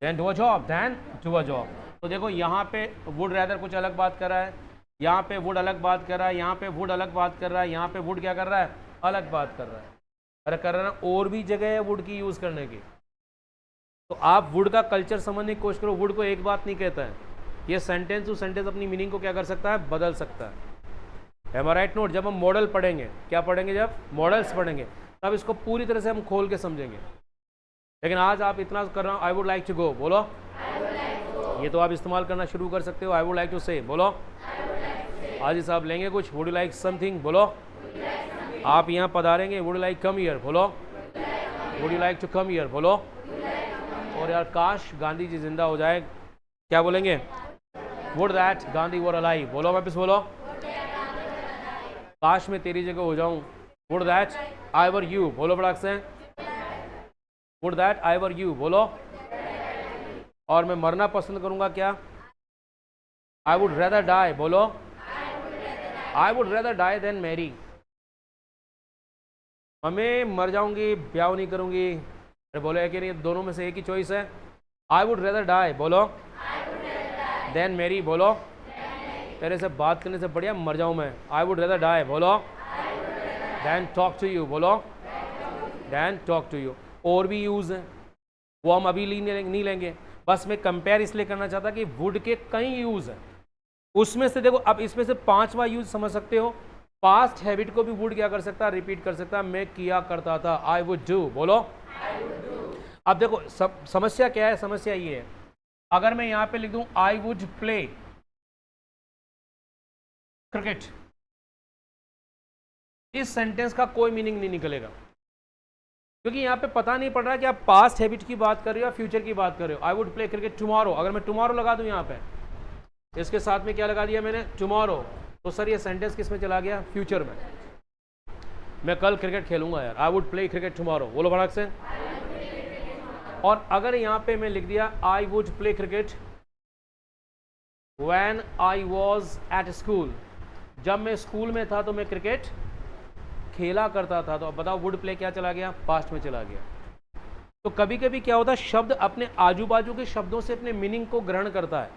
then do a job, then do a job. तो देखो यहाँ पे वुड रैदर कुछ अलग बात कर रहा है, यहाँ पे वुड अलग बात कर रहा है, यहाँ पे वुड अलग बात कर रहा है, यहाँ पे वुड क्या कर रहा है? अलग बात कर रहा है। अरे कर रहा है ना, और भी जगह है वुड की यूज करने की। तो आप वुड का कल्चर समझने की कोशिश करो। वुड को एक बात नहीं कहता है, ये सेंटेंस टू सेंटेंस अपनी मीनिंग को क्या कर सकता है? बदल सकता है। एम आई राइट नोट? जब हम मॉडल पढ़ेंगे, क्या पढ़ेंगे? जब मॉडल्स पढ़ेंगे तब इसको पूरी तरह से हम खोल के समझेंगे। लेकिन आज आप इतना कर रहा हूँ, I would like to go, बोलो, ये तो आप इस्तेमाल करना शुरू कर सकते हो। आई वुड लाइक टू से, बोलो, आज इस आप लेंगे कुछ, वुड लाइक समथिंग, बोलो, आप यहाँ पधारेंगे, वुड लाइक कम ईयर, बोलो, would you like to come here, बोलो। और यार काश गांधी जी जिंदा हो जाए, क्या बोलेंगे? Would that Gandhi were alive, बोलो, वापस बोलो, काश मैं तेरी जगह हो जाऊं, would that I were you, बोलो बड़ा से, would that I were you, बोलो। और मैं मरना पसंद करूंगा, क्या? आई वुड रेदर डाई, बोलो, I would rather die than marry, मैं मर जाऊंगी, ब्याह नहीं करूंगी। अरे बोलो है कि नहीं? दोनों में से एक ही चॉइस है। आई वुड रेदर डाई, बोलो, देन मैरी, बोलो, तेरे से बात करने से बढ़िया मर जाऊं मैं। आई वुड रेदर डाई, बोलो, देन टॉक टू यू, बोलो, देन टॉक टू यू। और भी यूज़ हैं, वो हम अभी नहीं लेंगे। बस मैं कंपेयर इसलिए करना चाहता कि वुड के कई यूज़ हैं, उसमें से देखो, अब इसमें से 5वां यूज समझ सकते हो। पास्ट हैबिट को भी वुड क्या कर सकता है, रिपीट कर सकता है। मैं किया करता था, आई वुड डू, बोलो। अब देखो समस्या क्या है, समस्या ये है, अगर मैं यहां पे लिख दूं आई वुड प्ले क्रिकेट, इस सेंटेंस का कोई मीनिंग नहीं निकलेगा, क्योंकि यहां पे पता नहीं पड़ रहा कि आप पास्ट हैबिट की बात कर रहे हो या फ्यूचर की बात कर रहे हो। I would play cricket tomorrow, अगर मैं टुमारो लगा दूं यहां पे, इसके साथ में क्या लगा दिया मैंने, टुमारो, तो सर ये सेंटेंस किस में चला गया, फ्यूचर में। मैं कल क्रिकेट खेलूंगा यार, I would play cricket tomorrow, बोलो फटाक से। और अगर यहां पे मैं लिख दिया I would play cricket when I was at school, जब मैं स्कूल में था तो मैं क्रिकेट खेला करता था, तो अब बताओ वुड प्ले क्या चला गया, पास्ट में चला गया। तो कभी कभी क्या होता है, शब्द अपने आजू बाजू के शब्दों से अपने मीनिंग को ग्रहण करता है।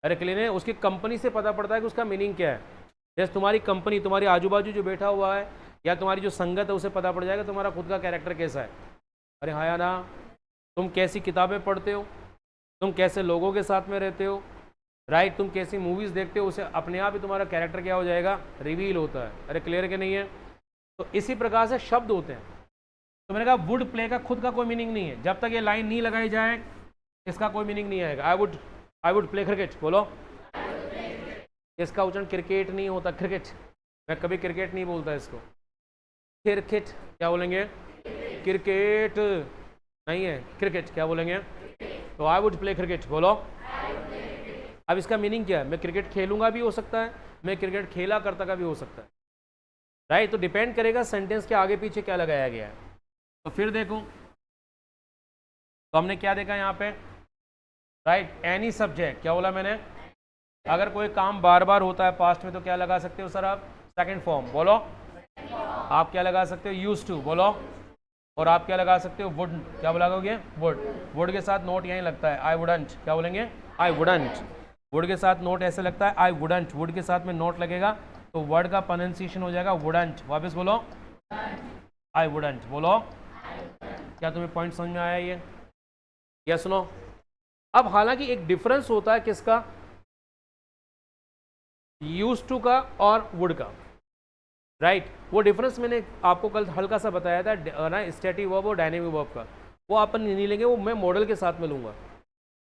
अरे क्लियर है, उसकी कंपनी से पता पड़ता है कि उसका मीनिंग क्या है। जैसे तुम्हारी कंपनी, तुम्हारी आजू बाजू जो बैठा हुआ है या तुम्हारी जो संगत है, उसे पता पड़ जाएगा तुम्हारा खुद का कैरेक्टर कैसा है। अरे हाँ या ना, तुम कैसी किताबें पढ़ते हो, तुम कैसे लोगों के साथ में रहते हो, राइट, तुम कैसी मूवीज़ देखते हो, उसे अपने आप ही तुम्हारा कैरेक्टर क्या हो जाएगा, रिवील होता है। अरे क्लियर के नहीं है। तो इसी प्रकार से शब्द होते हैं। तो मैंने कहा वुड प्ले का खुद का कोई मीनिंग नहीं है, जब तक ये लाइन नहीं लगाई जाए इसका कोई मीनिंग नहीं आएगा। आई वुड प्ले क्रिकेट, बोलो। इसका उच्चारण क्रिकेट नहीं होता, क्रिकेट, मैं कभी क्रिकेट नहीं बोलता इसको, क्रिकेट क्या बोलेंगे, क्रिकेट नहीं है, क्रिकेट क्या बोलेंगे। तो आई वुड प्ले क्रिकेट, बोलो। अब इसका मीनिंग क्या है, मैं क्रिकेट खेलूंगा भी हो सकता है, मैं क्रिकेट खेला करता का भी हो सकता है, राइट। तो डिपेंड करेगा सेंटेंस के आगे पीछे क्या लगाया गया है। तो फिर देखो, तो हमने क्या देखा यहाँ पे, राइट, एनी सब्जेक्ट, क्या बोला मैंने, अगर कोई काम बार बार होता है पास्ट में तो क्या लगा सकते हो सर आप, सेकंड फॉर्म, बोलो। आप क्या लगा सकते हो, यूज टू, बोलो। और आप क्या लगा सकते हो, वुड, क्या लगाओगे, वुड। वुड के साथ नोट यहीं लगता है, आई वुडंट, क्या बोलेंगे, आई वुडंट। वुड के साथ नोट ऐसे लगता है, आई वुडंट, वुड के साथ में नोट लगेगा तो वर्ड का प्रोनाउंसिएशन हो जाएगा वुडंट। वापस बोलो, आई वुडंट, बोलो। क्या तुम्हें पॉइंट समझ में आया ये, यस नो। अब हालांकि एक डिफरेंस होता है किसका, यूज टू का और वुड का, राइट। वो डिफरेंस मैंने आपको कल हल्का सा बताया था ना, स्टैटिक वर्ब और डायनेमिक वर्ब का, वो अपन नहीं लेंगे, वो मैं मॉडल के साथ में लूंगा।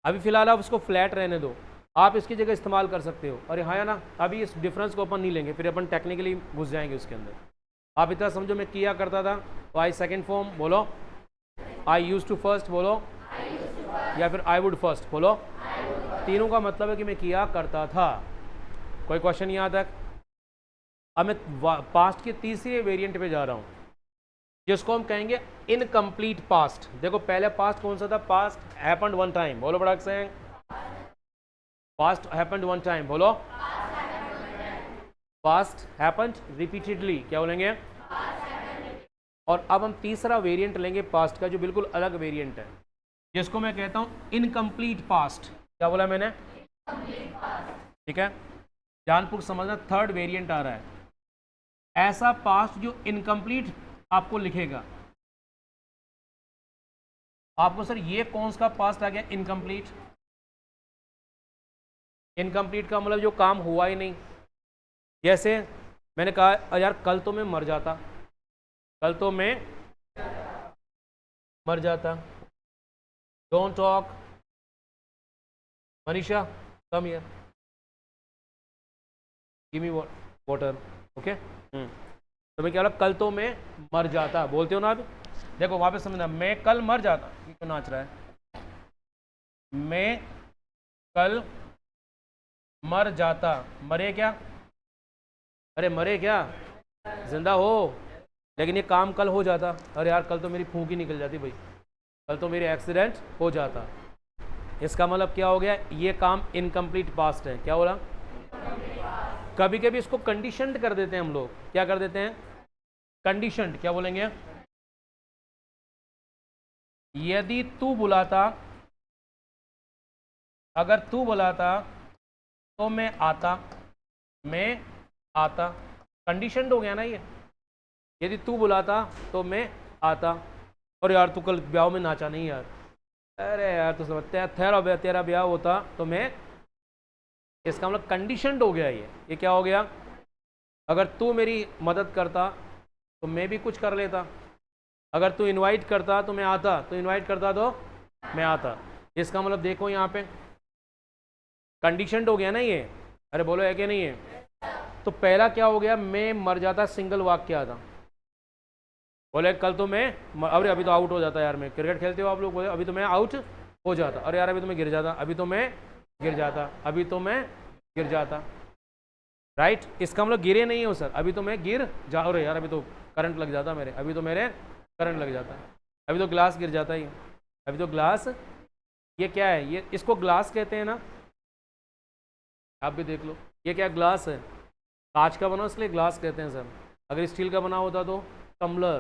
अभी फिलहाल आप उसको फ्लैट रहने दो, आप इसकी जगह इस्तेमाल कर सकते हो। अरे हाँ या ना, अभी इस डिफरेंस को अपन नहीं लेंगे, फिर अपन टेक्निकली घुस जाएंगे उसके अंदर। आप इतना समझो, मैं किया करता था तो आई सेकेंड फॉर्म, बोलो। आई यूज टू फर्स्ट, बोलो। या फिर आई वुड फर्स्ट, बोलो। तीनों का मतलब है कि मैं किया करता था। कोई क्वेश्चन यहाँ तक। अब मैं पास्ट के तीसरे वेरिएंट पे जा रहा हूँ, जिसको हम कहेंगे इनकम्प्लीट पास्ट। देखो पहले पास्ट कौन सा था, पास्ट हैपेंड वन टाइम, बोलो बड़ा से, पास्ट हैपेंड वन टाइम, बोलो। पास्ट हैपेंड रिपीटेडली, क्या बोलेंगे। और अब हम तीसरा वेरिएंट लेंगे पास्ट का, जो बिल्कुल अलग वेरिएंट है, जिसको मैं कहता हूं इनकम्प्लीट पास्ट। क्या बोला मैंने, ठीक है, जानपुर समझना, थर्ड वेरिएंट आ रहा है, ऐसा पास्ट जो इनकम्प्लीट आपको लिखेगा। आपको सर ये कौन सा पास्ट आ गया, इनकम्प्लीट। इनकम्प्लीट का मतलब जो काम हुआ ही नहीं। जैसे मैंने कहा यार कल तो मैं मर जाता, कल तो मैं मर जाता। Don't talk, Manisha come here, give me water, okay. तो मैं क्या बोला, कल तो मैं मर जाता, बोलते हो ना अभी। देखो वापस समझना, मैं कल मर जाता, ये क्यों नाच रहा है, मैं कल मर जाता, मरे क्या, अरे मरे क्या, जिंदा हो, लेकिन ये काम कल हो जाता। अरे यार कल तो मेरी फूंक ही निकल जाती भाई, कल तो मेरी एक्सीडेंट हो जाता। इसका मतलब क्या हो गया, ये काम इनकम्प्लीट पास्ट है। क्या बोला, कभी कभी इसको कंडीशनड कर देते हैं हम लोग, क्या कर देते हैं, कंडीशनड, क्या बोलेंगे। यदि तू बुलाता, अगर तू बुलाता तो मैं आता, मैं आता, कंडीशनड हो गया ना ये। यदि तू बुलाता तो मैं आता, और यार तू कल ब्याह में नाचा नहीं यार, अरे यार तू समझते तेरा ब्याह होता तो मैं, इसका मतलब कंडीशनड हो गया ये क्या हो गया, अगर तू मेरी मदद करता तो मैं भी कुछ कर लेता, अगर तू इनवाइट करता तो मैं आता, तो इनवाइट करता तो मैं आता। इसका मतलब देखो यहाँ पे कंडीशनड हो गया ना ये, अरे बोलो है कि नहीं है। तो पहला क्या हो गया, मैं मर जाता, सिंगल वाक्य आता, बोले कल तो मैं, अरे अभी तो आउट हो जाता यार, मैं क्रिकेट खेलते हो आप लोग, बोले अभी तो मैं आउट हो जाता, अरे यार अभी तो मैं गिर जाता, अभी तो मैं गिर जाता, अभी तो मैं गिर जाता, राइट। इसका मतलब गिरे नहीं हो सर, अभी तो मैं गिर जा, अरे यार अभी तो करंट लग जाता मेरे, अभी तो मेरे करंट लग जाता, अभी तो ग्लास गिर जाता ही, अभी तो ग्लास, ये क्या है, ये इसको ग्लास कहते हैं ना, आप भी देख लो, ये क्या ग्लास है, कांच का बना इसलिए ग्लास कहते हैं सर, अगर स्टील का बना होता तो टम्बलर,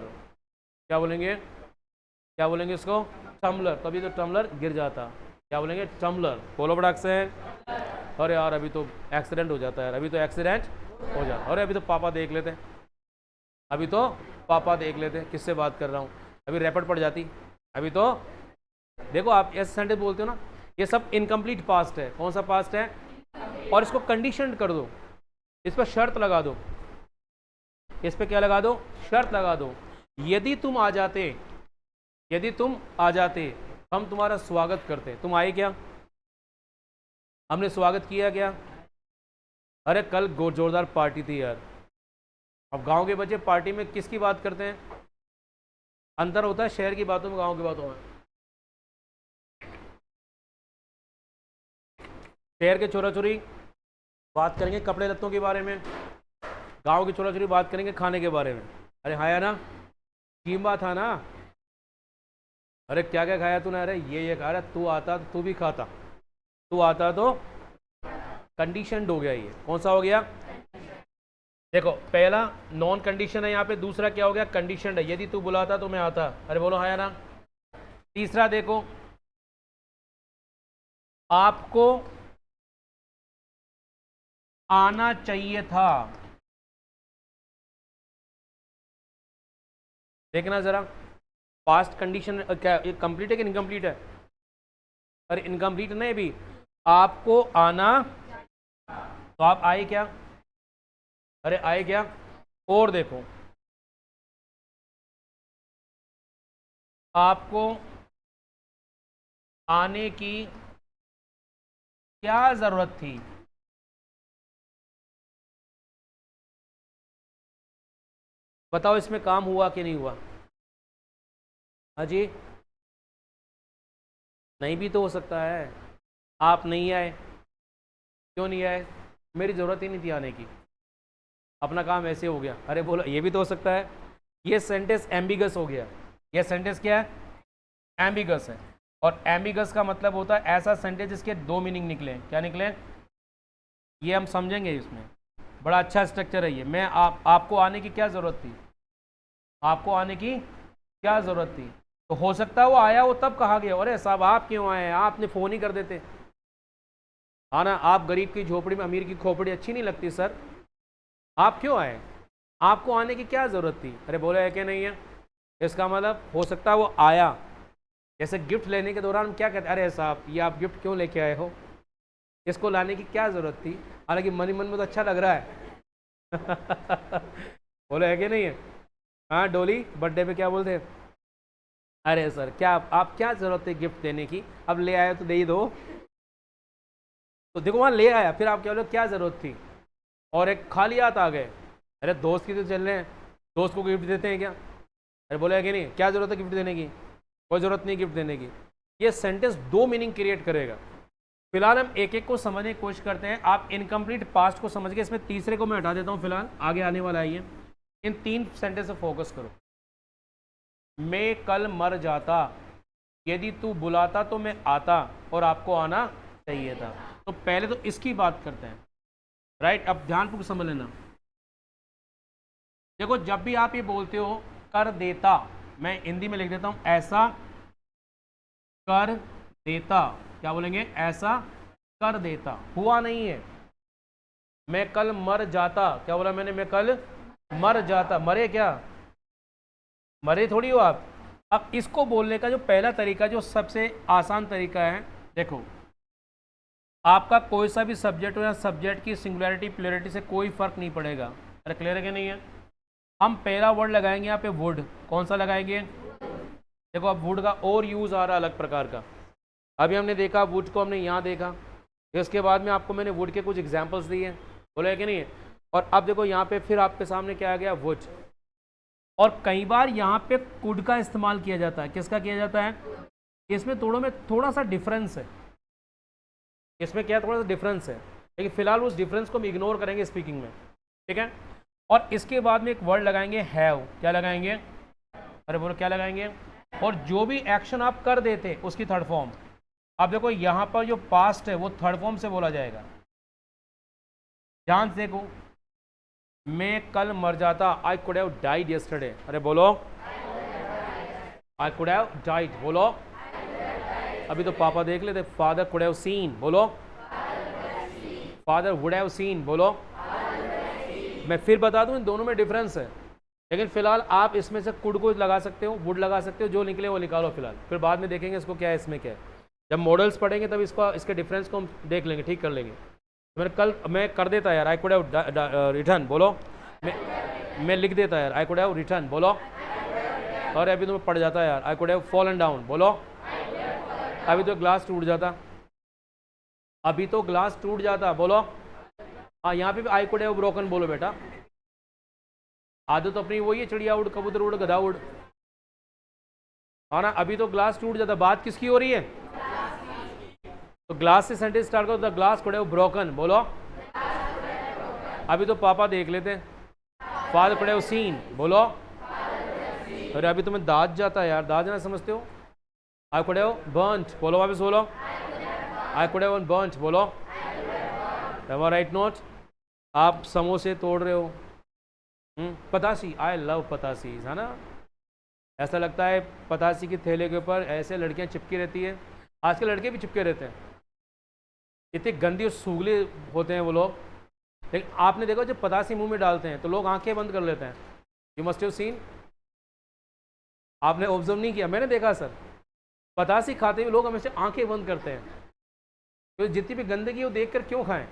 क्या बोलेंगे, क्या बोलेंगे इसको, टम्बलर, तभी तो टम्बलर गिर जाता, क्या बोलेंगे, टम्बलर, बोलो बड़ा से। अरे यार अभी तो एक्सीडेंट हो जाता है यार, अभी तो एक्सीडेंट हो जाता, अरे अभी तो पापा देख लेते, अभी तो पापा देख लेते, किससे बात कर रहा हूँ, अभी रैपट पड़ जाती, अभी तो देखो आप ऐसे सेंटेंस बोलते हो ना, ये सब इनकम्प्लीट पास्ट है, कौन सा पास्ट है, और इसको कंडीशन कर दो, इस पर शर्त लगा दो, इस पे क्या लगा दो, शर्त लगा दो, यदि तुम आ जाते, यदि तुम आ जाते हम तुम्हारा स्वागत करते, तुम आए क्या, हमने स्वागत किया क्या, अरे कल जोरदार पार्टी थी यार। अब गांव के बच्चे पार्टी में किसकी बात करते हैं, अंतर होता है शहर की बातों में गांव की बातों में, शहर के छोरा छोरी बात करेंगे कपड़े लत्तों के बारे में, गांव की छोरा छोरी बात करेंगे खाने के बारे में, अरे हाँ यार ना कीमा था ना, अरे क्या क्या खाया तूने, अरे ये खा रहा, तू आता तो तू भी खाता, तू आता तो, कंडीशन हो गया, ये कौन सा हो गया, देखो पहला नॉन कंडीशन है यहाँ पे, दूसरा क्या हो गया, कंडीशन है, यदि तू बुलाता तो मैं आता, अरे बोलो हाँ या ना। तीसरा देखो, आपको आना चाहिए था, देखना जरा पास्ट कंडीशन क्या ये कंप्लीट है कि इनकम्प्लीट है, अरे इनकम्प्लीट नहीं भी, आपको आना, तो आप आए क्या, अरे आए क्या, और देखो आपको आने की क्या जरूरत थी, बताओ इसमें काम हुआ कि नहीं हुआ, हाँ जी, नहीं भी तो हो सकता है, आप नहीं आए, क्यों नहीं आए, मेरी ज़रूरत ही नहीं थी आने की, अपना काम ऐसे हो गया, अरे बोलो ये भी तो हो सकता है, ये सेंटेंस एम्बिगस हो गया, ये सेंटेंस क्या है, एम्बिगस है, और एम्बिगस का मतलब होता है ऐसा सेंटेंस जिसके दो मीनिंग निकले, क्या निकले, ये हम समझेंगे इसमें, बड़ा अच्छा स्ट्रक्चर है ये, मैं आपको आने की क्या ज़रूरत थी, आपको आने की क्या ज़रूरत थी, तो हो सकता है वो आया वो तब कहा गया, अरे साहब आप क्यों आए हैं, आपने फ़ोन ही कर देते, हाँ ना, आप गरीब की झोपड़ी में अमीर की खोपड़ी अच्छी नहीं लगती सर, आप क्यों आए, आपको आने की क्या ज़रूरत थी, अरे बोले है कि नहीं है, इसका मतलब हो सकता है वो आया, जैसे गिफ्ट लेने के दौरान क्या कहते हैं, अरे साहब ये आप गिफ्ट क्यों लेके आए हो, इसको लाने की क्या ज़रूरत थी, हालांकि मन ही मन में तो अच्छा लग रहा है बोले है कि नहीं है, हाँ डोली बर्थडे पे क्या बोलते हैं, अरे सर क्या आप क्या ज़रूरत है गिफ्ट देने की, अब ले आए तो दे ही दो, तो देखो वहाँ ले आया, फिर आप क्या बोले क्या ज़रूरत थी, और एक खाली हाथ आ गए, अरे दोस्त की तो चल रहे हैं, दोस्त को गिफ्ट देते हैं क्या, अरे बोले है कि नहीं, क्या ज़रूरत है गिफ्ट देने की, कोई ज़रूरत नहीं गिफ्ट देने की, ये सेंटेंस दो मीनिंग क्रिएट करेगा। फिलहाल हम एक एक को समझने की कोशिश करते हैं, आप इनकम्प्लीट पास्ट को समझ के, इसमें तीसरे को मैं हटा देता हूँ, फिलहाल आगे आने वाला है ये, इन तीन सेंटेंस पे फोकस करो, मैं कल मर जाता, यदि तू बुलाता तो मैं आता, और आपको आना चाहिए था, तो पहले तो इसकी बात करते हैं, राइट। अब ध्यानपूर्वक समझ लेना, देखो जब भी आप ये बोलते हो कर देता, मैं हिंदी में लिख देता हूं ऐसा कर देता, क्या बोलेंगे, ऐसा कर देता, हुआ नहीं है, मैं कल मर जाता, क्या बोला मैंने, मैं कल मर जाता, मरे क्या, मरे थोड़ी हो आप, अब इसको बोलने का जो पहला तरीका, जो सबसे आसान तरीका है, देखो आपका कोई सा भी सब्जेक्ट हो या सब्जेक्ट की सिंगुलरिटी प्लुरलिटी से कोई फर्क नहीं पड़ेगा। अरे क्लियर है कि नहीं है? हम पहला वर्ड लगाएंगे यहाँ पे वुड। कौन सा लगाएंगे? देखो अब वुड का और यूज़ आ रहा है अलग प्रकार का। अभी हमने देखा वुड को, हमने यहाँ देखा, इसके बाद में आपको मैंने वुड के कुछ एग्जाम्पल्स दिए, बोले कि नहीं है? और अब देखो यहाँ पे फिर आपके सामने क्या आ गया? वुड। और कई बार यहाँ पे कुड का इस्तेमाल किया जाता है। किसका किया जाता है? इसमें थोड़ा सा डिफरेंस है। इसमें क्या थोड़ा सा डिफरेंस है, लेकिन फिलहाल उस डिफरेंस को हम इग्नोर करेंगे स्पीकिंग में, ठीक है? और इसके बाद में एक वर्ड लगाएंगे हैव। क्या लगाएंगे? अरे बोलो क्या लगाएंगे? और जो भी एक्शन आप कर देते उसकी थर्ड फॉर्म। अब देखो यहाँ पर जो पास्ट है वो थर्ड फॉर्म से बोला जाएगा। ध्यान से देखो, मैं कल मर जाता, आई कुड हैव डाइड यस्टरडे। अरे बोलो आई कुड हैव डाइड। बोलो अभी तो पापा देख लेते, फादर कुड हैव सीन। बोलो फादर वुड हैव सीन। बोलो मैं फिर बता दूं इन दोनों में डिफरेंस है, लेकिन फिलहाल आप इसमें से कुड को लगा सकते हो, वुड लगा सकते हो, जो निकले वो निकालो फिलहाल, फिर बाद में देखेंगे इसको क्या है, इसमें क्या है। जब मॉडल्स पढ़ेंगे तब इसके डिफरेंस को हम देख लेंगे, ठीक कर लेंगे। मैं कर देता यार, आई कुड हैव रिटर्न। बोलो मैं लिख देता यार, आई कुड हैव रिटर्न। बोलो और अभी तो मैं पढ़ जाता यार, आई कुड हैव फॉलन डाउन। बोलो अभी तो ग्लास टूट जाता, अभी तो ग्लास टूट जाता। बोलो हाँ, यहाँ पे भी आई कुड हैव ब्रोकन। बोलो बेटा, आदत तो अपनी वही है, चिड़िया उड़, कबूतर उड़, गधा उड़, हाँ ना। अभी तो ग्लास टूट जाता, बात किसकी हो रही है? तो ग्लास से सेंटेंस स्टार्ट करो, the glass could have broken. बोलो अभी तो पापा देख लेते, फादर कुड हैव सीन। बोलो अरे अभी तो मैं दाद जाता यार, दाद जाना समझते हो? आई कुड हैव बर्न्ट। बोलो वापस बोलो, आई कुड हैव बर्न्ट। बोलो राइट नोट। आप समोसे तोड़ रहे हो, पतासी, आई लव पतासी, है ना? ऐसा लगता है पतासी के थैले के ऊपर ऐसे लड़कियां चिपकी रहती है। आज के लड़के भी चिपके रहते हैं, इतने गंदी और सूगले होते हैं वो लोग। लेकिन आपने देखो जब पतासी मुंह में डालते हैं तो लोग आंखें बंद कर लेते हैं। यू मस्ट हैव सीन, आपने ऑब्जर्व नहीं किया? मैंने देखा सर, पतासी खाते हुए लोग हमेशा आंखें बंद करते हैं, तो जितनी भी गंदगी वो देख कर क्यों खाएं?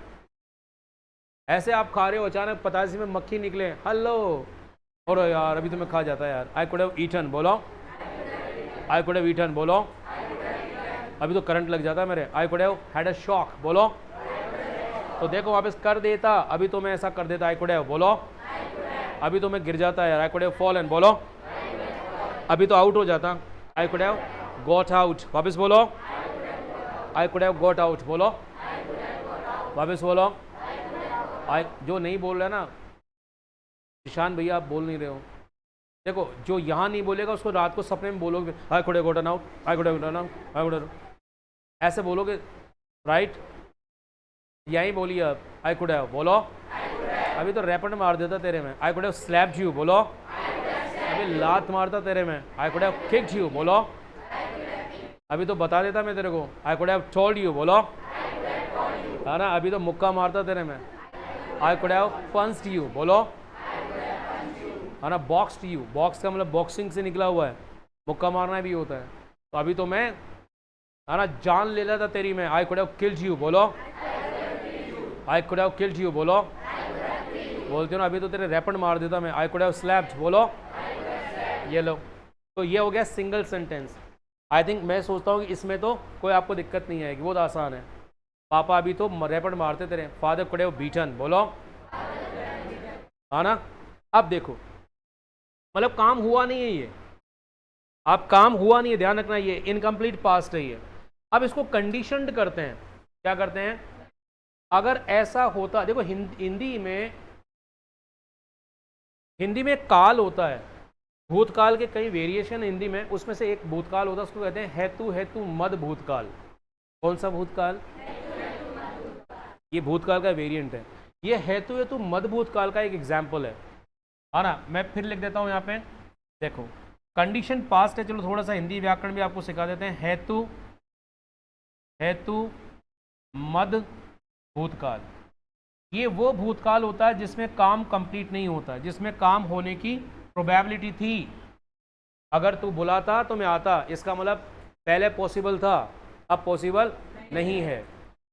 ऐसे आप खा रहे हो, अचानक पतासी में मक्खी निकले, हेलो, और यार अभी तो मैं खा जाता यार, आई कुड हैव ईटन। बोलो आई कुड हैव ईटन। बोलो अभी तो करंट लग जाता है मेरे, आई could have had a shock. बोलो तो देखो वापस कर देता, अभी तो मैं ऐसा कर देता, आई कुड हैव। बोलो अभी तो मैं गिर जाता यार, आई कुड हैव फॉलन। बोलो अभी तो आउट हो जाता, आई कुड हैव गॉट आउट। वापस बोलो I could have got out. बोलो वापस बोलो आई, जो नहीं बोल रहा ना ईशान भैया, आप बोल नहीं रहे हो। देखो जो यहाँ नहीं बोलेगा उसको रात को सपने में बोलोगे, आई could have gotten out, I could have gotten out, I could have, ऐसे बोलोगे, राइट? यही बोलिए आप, आई कुड हैव। बोलो अभी तो रैपट मार देता तेरे में, I could have slapped you. बोलो अभी लात मारता तेरे में, I could have kicked you. बोलो अभी तो बता देता मैं तेरे को, आई कुड हैव टोल्ड यू। बोलो है ना, अभी तो मुक्का मारता तेरे में, I could have punched you. बोलो है ना, बॉक्स्ड यू, बॉक्स का मतलब बॉक्सिंग से निकला हुआ है, मुक्का मारना भी होता है। तो अभी तो मैं है ना जान ले लेता तेरी में, I could have killed you. बोलो I could have killed you. बोलो बोलते हो ना, अभी तो तेरे रैपट मार देता मैं, आई कुड हैव स्लैप्ड। बोलो ये लो। तो ये हो गया सिंगल सेंटेंस। आई थिंक, मैं सोचता हूँ कि इसमें तो कोई आपको दिक्कत नहीं आएगी, बहुत आसान है। पापा अभी तो रैपट मारते तेरे, फादर कुड हैव बीटन। बोलो है ना। अब देखो मतलब काम हुआ नहीं है ये, आप काम हुआ नहीं है, ध्यान रखना, ये इनकम्प्लीट पास्ट है ये। अब इसको कंडीशनड करते हैं, क्या करते हैं? अगर ऐसा होता, देखो हिंदी में काल होता है, भूतकाल के कई वेरिएशन हिंदी में, उसमें से एक भूतकाल होता है, उसको कहते हैं हेतु हेतु मद भूतकाल। कौन सा भूतकाल? ये भूतकाल का वेरिएंट है। ये हेतु हेतु मद भूतकाल का एक एग्जाम्पल है ना। मैं फिर लिख देता हूँ यहाँ पे, देखो कंडीशन पास्ट है, चलो थोड़ा सा हिंदी व्याकरण भी आपको सिखा देते हैं। हेतु हेतु मद भूतकाल, ये वो भूतकाल होता है जिसमें काम कंप्लीट नहीं होता, जिसमें काम होने की प्रोबेबिलिटी थी, अगर तू बुलाता तो मैं आता, इसका मतलब पहले पॉसिबल था, अब पॉसिबल नहीं है।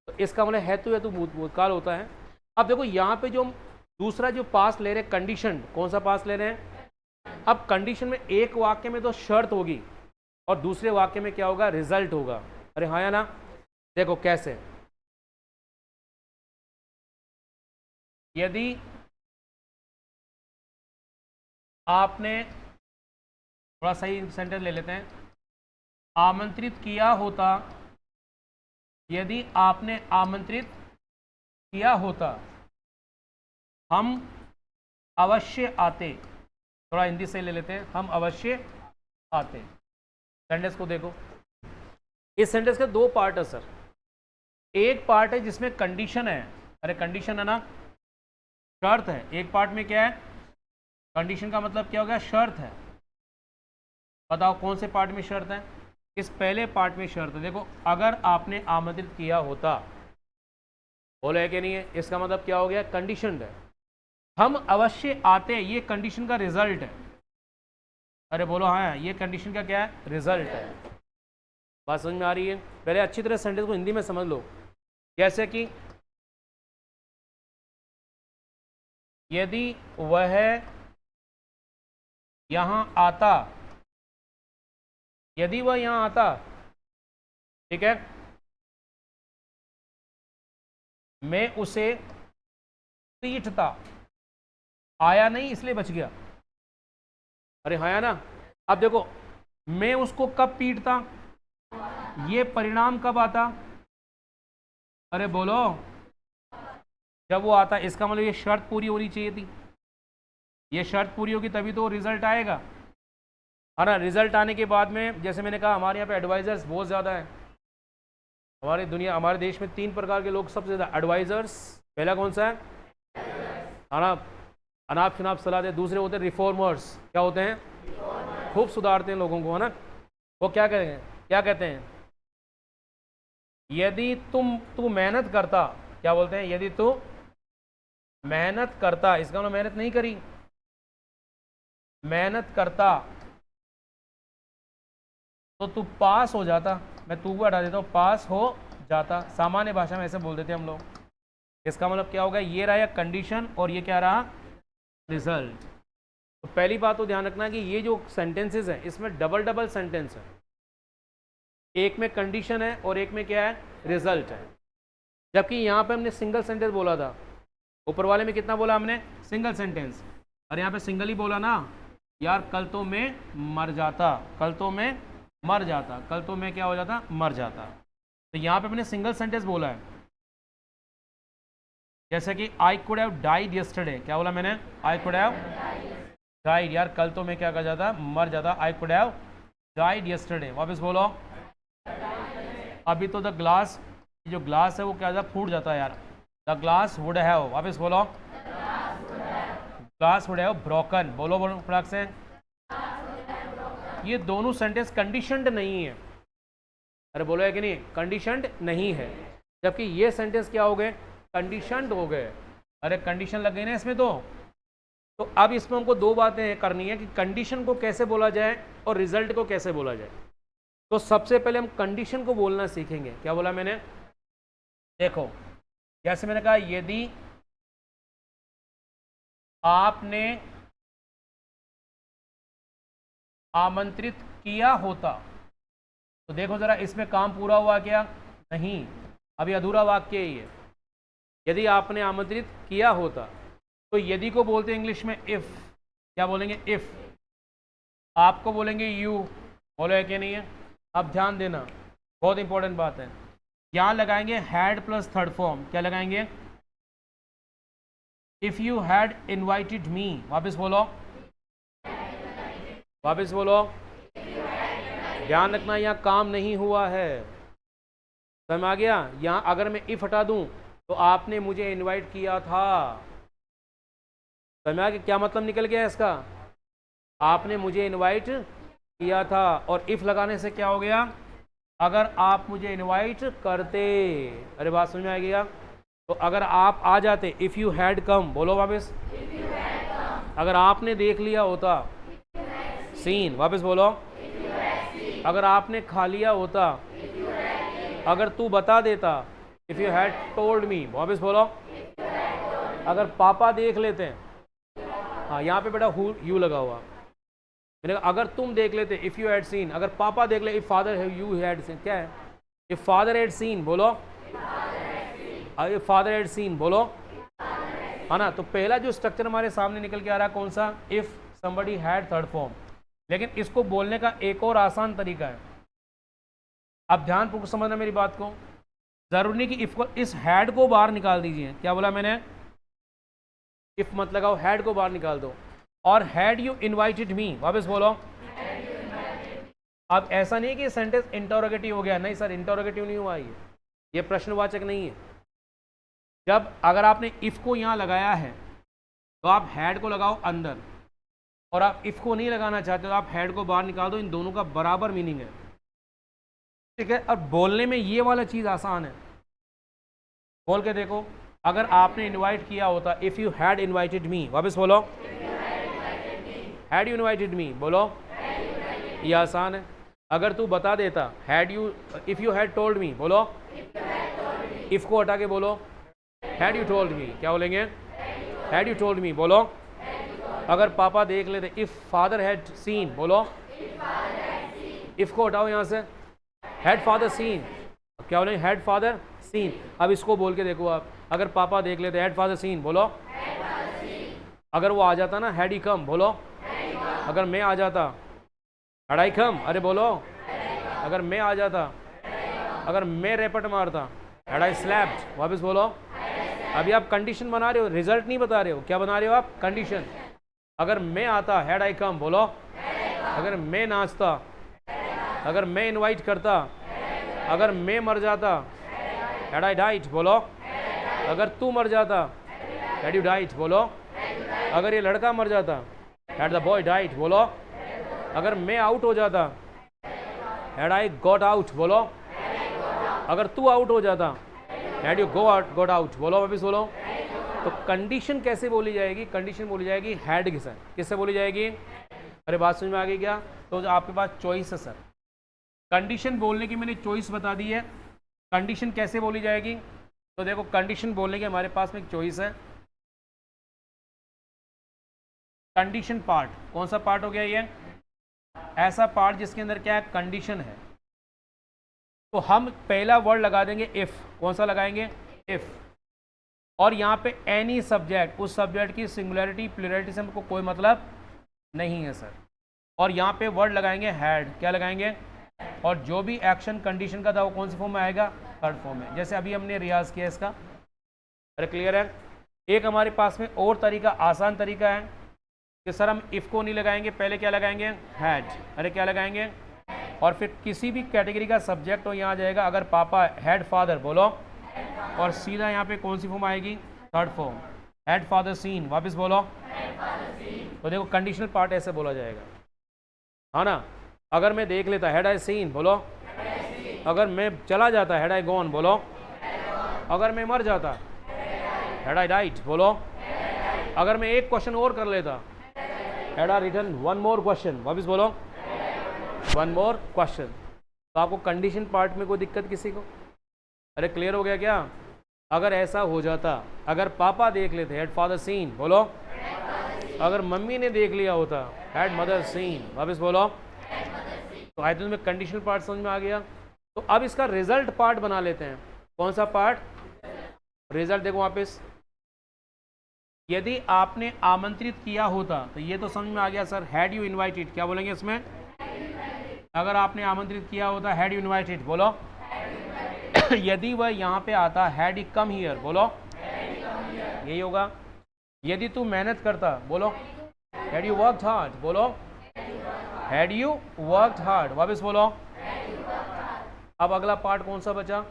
तो इसका मतलब है तो या तो भूतकाल होता है। अब देखो यहाँ पे जो दूसरा जो पास ले रहे हैं कंडीशन, कौन सा पास ले रहे हैं? अब कंडीशन में एक वाक्य में तो शर्त होगी और दूसरे वाक्य में क्या होगा? रिजल्ट होगा। अरे हाँ या ना? देखो कैसे, यदि आपने, थोड़ा सही सेंटेंस ले लेते हैं, आमंत्रित किया होता, यदि आपने आमंत्रित किया होता, हम अवश्य आते। थोड़ा हिंदी से ले लेते हैं, हम अवश्य आते। सेंटेंस को देखो, इस सेंटेंस के दो पार्ट है सर। एक पार्ट है जिसमें कंडीशन है, अरे कंडीशन है ना, शर्त है। एक पार्ट में क्या है? कंडीशन का मतलब क्या हो गया? शर्त है। बताओ कौन से पार्ट में शर्त है? इस पहले पार्ट में शर्त है। देखो, अगर आपने आमंत्रित किया होता, बोले है कि नहीं है, इसका मतलब क्या हो गया? कंडीशन है। हम अवश्य आते, ये कंडीशन का रिजल्ट है। अरे बोलो हाँ, ये कंडीशन का क्या है? रिजल्ट है। बात समझ में आ रही है? पहले अच्छी तरह सेंटेंस को हिंदी में समझ लो। जैसे कि यदि वह यहां आता, यदि वह यहां आता, ठीक है, मैं उसे पीटता। आया नहीं इसलिए बच गया। अरे हाँ या ना? अब देखो, मैं उसको कब पीटता, ये परिणाम कब आता? अरे बोलो, जब वो आता। इसका मतलब ये शर्त पूरी होनी चाहिए थी। ये शर्त पूरी होगी तभी तो रिजल्ट आएगा, है ना? रिजल्ट आने के बाद में, जैसे मैंने कहा, हमारे यहाँ पे एडवाइजर्स बहुत ज़्यादा हैं। हमारे देश में 3 प्रकार के लोग सबसे ज़्यादा एडवाइजर्स। पहला कौन सा है? अनाप शनाप सलाह दे। दूसरे होते हैं रिफॉर्मर्स। क्या होते हैं? खूब सुधारते हैं लोगों को, है ना? वो क्या करेंगे, क्या कहते हैं? यदि तू मेहनत करता, क्या बोलते हैं? यदि तू मेहनत करता, इसका मतलब मेहनत नहीं करी, मेहनत करता तो तू पास हो जाता। मैं तू को हटा देता हूँ, पास हो जाता। सामान्य भाषा में ऐसे बोल देते हैं हम लोग। इसका मतलब क्या होगा? ये रहा कंडीशन और ये क्या रहा? रिजल्ट। तो पहली बात तो ध्यान रखना कि ये जो सेंटेंसेस हैं इसमें डबल डबल सेंटेंस है। एक में कंडीशन है और एक में क्या है? रिजल्ट है। जबकि यहाँ पे हमने सिंगल सेंटेंस बोला था। ऊपर वाले में कितना बोला हमने? Single sentence. और यहाँ पे सिंगल ही बोला ना यार। कल तो मैं मर जाता, कल तो मैं मर जाता, कल तो मैं क्या हो जाता? मर जाता। तो यहाँ पे मैंने सिंगल सेंटेंस बोला है। जैसे कि आई कुड हैव डाइड यस्टरडे। क्या बोला मैंने? आई कुड हैव डाइड। यार कल तो मैं क्या कर जाता? मर जाता। आई कुड हैव डाइड यस्टरडे। वापस बोलो। अभी तो द ग्लास, जो ग्लास है वो क्या जाता? फूट जाता है यार। The glass would have. वापस बोलो। Glass would have broken. बोलो बोलो फटाक से। ये दोनों सेंटेंस कंडीशनड नहीं है। अरे बोलो है कि नहीं? कंडीशनड नहीं है। जबकि ये सेंटेंस क्या हो गए? कंडीशनड हो गए। अरे कंडीशन लग गई ना इसमें। तो अब इसमें हमको दो बातें करनी है कि कंडीशन को कैसे बोला जाए और रिजल्ट को कैसे बोला जाए। तो सबसे पहले हम कंडीशन को बोलना सीखेंगे। क्या बोला मैंने? देखो, जैसे मैंने कहा, यदि आपने आमंत्रित किया होता, तो देखो जरा, इसमें काम पूरा हुआ क्या? नहीं, अभी अधूरा वाक्य ही है। यदि आपने आमंत्रित किया होता, तो यदि को बोलते हैं इंग्लिश में इफ। क्या बोलेंगे? इफ। आपको बोलेंगे यू। बोलो है कि नहीं है? अब ध्यान देना, बहुत इंपॉर्टेंट बात है। यहां लगाएंगे हैड प्लस थर्ड फॉर्म। क्या लगाएंगे? If you had invited me. वापस बोलो, वापस बोलो। ध्यान रखना, यहाँ काम नहीं हुआ है। समझ आ गया? यहाँ अगर मैं इफ हटा दूं तो आपने मुझे इनवाइट किया था। समझ आ गया क्या मतलब निकल गया इसका? आपने मुझे इनवाइट किया था। और इफ लगाने से क्या हो गया? अगर आप मुझे इनवाइट करते। अरे बात समझ में आ गया? तो अगर आप आ जाते, इफ़ यू हैड कम। बोलो वापस। अगर आपने देख लिया होता, सीन, वापस बोलो। अगर आपने खा लिया होता, अगर तू बता देता, if you had told me, वापस बोलो। अगर पापा देख लेते हैं, हाँ यहाँ पे बेटा हु यू लगा हुआ, मैंने कहा अगर तुम देख लेते, इफ़ यू हैड सीन, अगर पापा देख ले, if father you had seen, क्या है, इफ़ फादर हैड सीन, बोलो, इफ़ फादर हैड सीन, बोलो, है ना। तो पहला जो स्ट्रक्चर हमारे सामने निकल के आ रहा है कौन सा, if somebody had, third form. लेकिन इसको बोलने का एक और आसान तरीका है, अब ध्यानपूर्वक समझना मेरी बात को। जरूरी नहीं कि इफ को, इस हैड को बाहर निकाल दीजिए, क्या बोला मैंने, इफ मत लगाओ, हैड को बाहर निकाल दो। और हैड यू इनवाइटेड मी, वापस बोलो। अब ऐसा नहीं है कि सेंटेंस इंटरोगेटिव हो गया, नहीं सर इंटरोगेटिव नहीं हुआ, ये प्रश्नवाचक नहीं है। जब अगर आपने इफ को यहां लगाया है तो आप हैड को लगाओ अंदर, और आप इफ को नहीं लगाना चाहते तो आप हैड को बाहर निकाल दो, इन दोनों का बराबर मीनिंग है, ठीक है। अब बोलने में ये वाला चीज़ आसान है, बोल के देखो। अगर आपने इनवाइट किया होता, if you had invited me, वापस बोलो, हैड यू इनवाइटेड मी, बोलो, ये आसान है। अगर तू बता देता, had you, if you had told me, बोलो, इफ़ को हटा के बोलो, हैड यू टोल्ड मी, क्या बोलेंगे, हैड यू टोल्ड मी, बोलो। अगर पापा देख लेते, इफ़ फादर हैड सीन, बोलो, इफ़ को हटाओ यहाँ से, हैड फादर सीन, क्या बोलेंगे, हैड फादर सीन। अब इसको बोल के देखो आप, अगर पापा देख लेते, हैड फादर सीन, बोलो। अगर वो आ जाता ना, हैड ही कम, बोलो। अगर मैं आ जाता, हैड आई कम, अरे बोलो। अगर मैं आ जाता, अगर मैं रेपट मारता, हैड आई स्लैप्ड, वापस बोलो। अभी आप कंडीशन बना रहे हो, रिजल्ट नहीं बता रहे हो, क्या बना रहे हो आप, कंडीशन। अगर मैं आता, हैड आई कम, बोलो। अगर मैं नाचता, अगर मैं इनवाइट करता, अगर मैं मर जाता, हैड आई डाइट, बोलो। अगर तू मर जाता, हैड यू डाइट, बोलो। अगर ये लड़का मर जाता, हैड द बॉय डाइट, बोलो। अगर मैं आउट हो जाता, हैड आई गॉट आउट, बोलो। अगर तू आउट हो जाता, हैड यू गॉट आउट, बोलो, वापिस बोलो। तो कंडीशन कैसे बोली जाएगी, कंडीशन बोली जाएगी हैड के साथ, किससे बोली जाएगी, अरे बात समझ में आ गई क्या। तो आपके पास चॉइस है सर, कंडीशन बोलने की मैंने चॉइस बता दी है। कंडीशन कैसे बोली जाएगी, तो देखो कंडीशन बोलने की हमारे पास में एक चॉइस है। कंडीशन पार्ट, कौन सा पार्ट हो गया ये, ऐसा पार्ट जिसके अंदर क्या है, कंडीशन है। तो हम पहला वर्ड लगा देंगे इफ, कौन सा लगाएंगे, इफ। और यहाँ पे एनी सब्जेक्ट, उस सब्जेक्ट की सिंगुलरिटी प्लुरलिटी से हमको कोई मतलब नहीं है सर। और यहाँ पे वर्ड लगाएंगे हैड, क्या लगाएंगे, और जो भी एक्शन कंडीशन का था वो कौन सी फॉर्म में आएगा, थर्ड फॉर्म में, जैसे अभी हमने रियाज किया इसका। अरे क्लियर है। एक हमारे पास में और तरीका, आसान तरीका है कि सर हम इफ़ को नहीं लगाएंगे, पहले क्या लगाएंगे, हैड। अरे क्या लगाएंगे, और फिर किसी भी कैटेगरी का सब्जेक्ट हो यहाँ आ जाएगा। अगर पापा हैड फादर, बोलो, और सीधा यहाँ पे कौन सी फॉर्म आएगी, third form, had father seen, वापस बोलो। तो देखो कंडीशनल पार्ट ऐसे बोला जाएगा, हाँ ना। अगर मैं देख लेता, हैड आई सीन, बोलो। अगर मैं चला जाता, हैड आई गॉन, बोलो। अगर मैं मर जाता, हैड आई डाइट, बोलो। अगर मैं एक क्वेश्चन और कर लेता, had I written one more question, वापस बोलो, वन मोर क्वेश्चन। तो आपको कंडीशन पार्ट में कोई दिक्कत किसी को, अरे क्लियर हो गया क्या। अगर ऐसा हो जाता, अगर पापा देख लेते, हैड फादर सीन, बोलो। अगर मम्मी ने देख लिया होता, हैड मदर सीन, वापस बोलो। तो आई थिंक में कंडीशनल पार्ट समझ में आ गया। तो अब इसका रिजल्ट पार्ट बना लेते हैं। कौन सा पार्ट, रिजल्ट देखो वापस। यदि आपने आमंत्रित किया होता, तो ये तो समझ में आ गया सर, हैड यू इनवाइटेड, क्या बोलेंगे इसमें, अगर आपने आमंत्रित किया होता, हैड यू इनवाइटेड, बोलो। यदि वह यहाँ पे आता, हैड ही कम हियर, बोलो, यही होगा। यदि तू मेहनत करता, बोलो, हैड यू वर्कड हार्ड, बोलो, हैड यू वर्कड हार्ड, वापस बोलो। अब अगला पार्ट कौन सा बचा,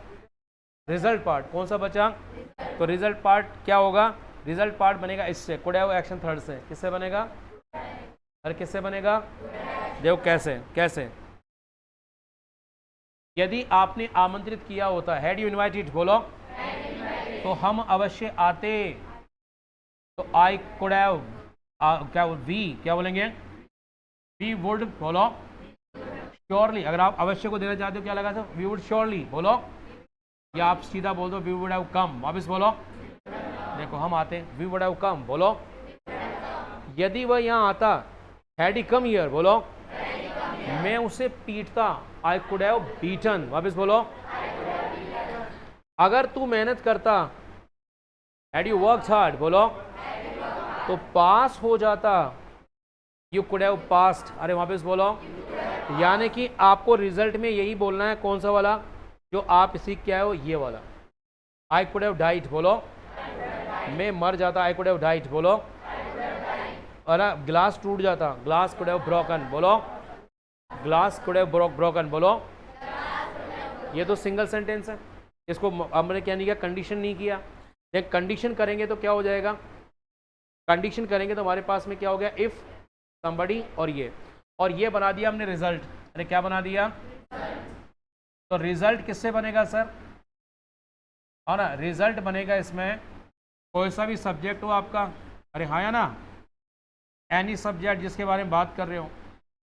रिजल्ट पार्ट, कौन सा बचा। तो रिजल्ट पार्ट क्या होगा, रिजल्ट पार्ट बनेगा इससे, कुड हैव एक्शन थर्ड से, किससे बनेगा, अरे किससे बनेगा, देखो कैसे कैसे। यदि आपने आमंत्रित किया होता, हैड यू इनवाइटेड, बोलो, तो हम अवश्य आते। तो आई कुड हैव, क्या वी क्या बोलेंगे, वी वुड, बोलो श्योरली। अगर आप अवश्य को देना चाहते हो क्या लगा वी वुड श्योरली, बोलो। या आप सीधा बोल दो वी वुड हैव कम, वापस बोलो। देखो हम आते हैं, वी वुड हैव कम, बोलो। यदि वह यहाँ आता, हैड ही कम हियर, बोलो। मैं उसे पीटता, आई कुड हैव बीटन, वापस बोलो। अगर तू मेहनत करता, हैड यू वर्कड हार्ड, बोलो। तो पास हो जाता, यू कुड हैव पास्ड, अरे वापस बोलो। यानी कि आपको रिजल्ट में यही बोलना है, कौन सा वाला जो आप सीख के आए हो, ये वाला। आई कुड हैव डाइड, बोलो। मैं मर जाता, आई कुड हैव डाइड, बोलो। और ग्लास टूट जाता, ग्लास कुड हैव ब्रोकन, बोलो। ग्लास कुड हैव ब्रोकन, बोलो। ये तो सिंगल सेंटेंस है, इसको हमने क्या नहीं किया, कंडीशन नहीं किया। लेकिन कंडीशन करेंगे तो क्या हो जाएगा, कंडीशन करेंगे तो हमारे पास में क्या हो गया, इफ समबडी और ये बना दिया हमने रिजल्ट। अरे क्या बना दिया, तो रिजल्ट किससे बनेगा सर, है ना, रिजल्ट बनेगा इसमें कोई सा भी सब्जेक्ट हो आपका, अरे हाँ या ना, एनी सब्जेक्ट जिसके बारे में बात कर रहे हो,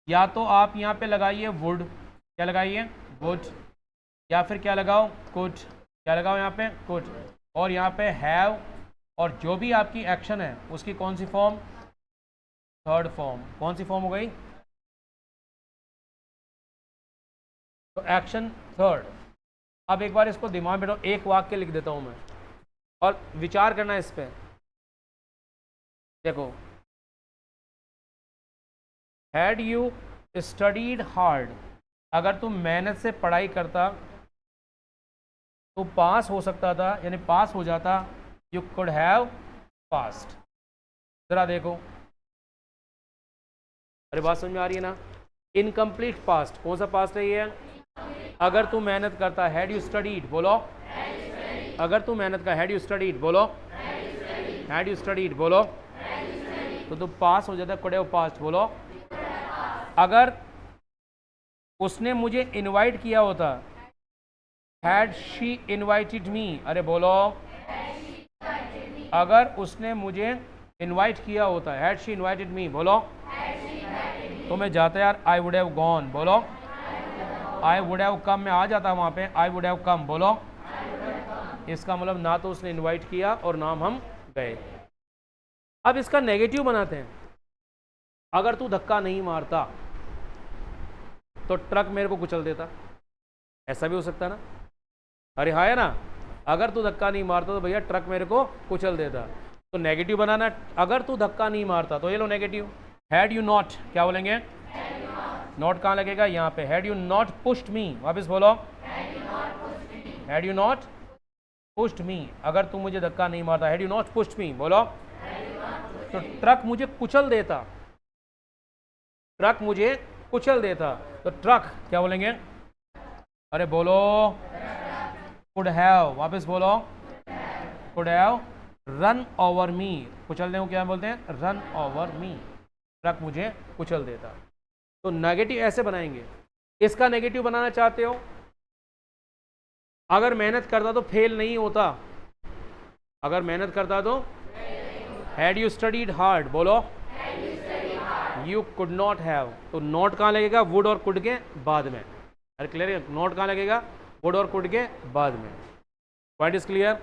या तो आप यहाँ पे लगाइए वुड, क्या लगाइए वुड, या फिर क्या लगाओ कुड, क्या लगाओ यहाँ पे कुड, और यहाँ पे हैव, और जो भी आपकी एक्शन है उसकी कौन सी फॉर्म, थर्ड फॉर्म। कौन सी फॉर्म हो गई, तो एक्शन थर्ड। अब एक बार इसको दिमाग में बैठो, एक वाक्य लिख देता हूं मैं और विचार करना इस पे। देखो, हैड यू स्टडीड हार्ड, अगर तुम मेहनत से पढ़ाई करता तो पास हो सकता था, यानी पास हो जाता, यू कुड हैव पास्ड। जरा देखो, अरे बात समझ में आ रही है ना। इनकम्प्लीट पास्ट, कौन सा पास्ट है ये, अगर तू मेहनत करता, हैड यू स्टडीड, बोलो। अगर तू मेहनत का, हैड यू स्टडीड, बोलो। हैड यू स्टडीड, बोलो। तो तू पास हो जाता, कुड हैव पास्ड, बोलो। अगर उसने मुझे इनवाइट किया होता, हैड शी इनवाइटेड मी, अरे बोलो। अगर उसने मुझे इनवाइट किया होता, हैड शी इनवाइटेड मी, बोलो। तो मैं जाता यार, आई वुड हैव गॉन, बोलो। आई वुड हैव कम में आ जाता वहाँ पे, आई वुड हैव कम, बोलो। इसका मतलब ना तो उसने इनवाइट किया और ना हम गए। अब इसका नेगेटिव बनाते हैं, अगर तू धक्का नहीं मारता तो ट्रक मेरे को कुचल देता, ऐसा भी हो सकता ना, अरे हाँ है ना, अगर तू धक्का नहीं मारता तो भैया ट्रक मेरे को कुचल देता। तो नेगेटिव बनाना, अगर तू धक्का नहीं मारता, तो ये लो नेगेटिव। हैड यू नॉट, क्या बोलेंगे, नॉट कहाँ लगेगा, यहाँ पे। Had you not pushed me, वापस बोलो। Had you not pushed me, अगर तू मुझे धक्का नहीं मारता, had you not pushed me, बोलो। तो ट्रक मुझे कुचल देता, ट्रक मुझे कुचल देता, तो ट्रक क्या बोलेंगे, अरे बोलो, कुड हैव, वापस बोलो। Could have run over me, कुचल दे क्या बोलते हैं, रन ओवर मी, ट्रक मुझे कुचल देता। तो नेगेटिव ऐसे बनाएंगे। इसका नेगेटिव बनाना चाहते हो, अगर मेहनत करता तो फेल नहीं होता, अगर मेहनत करता तो, हैड यू स्टडीड हार्ड, बोलो। यू कुड नॉट हैव, तो नॉट कहाँ लगेगा, वुड और कुड के बाद में। अरे क्लियर है, नॉट कहाँ लगेगा, वुड और कुड के बाद में। Point is clear.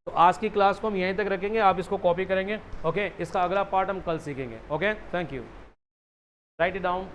तो आज की क्लास को हम यहीं तक रखेंगे, आप इसको कॉपी करेंगे, ओके। इसका अगला पार्ट हम कल सीखेंगे, okay. Thank you, right it down.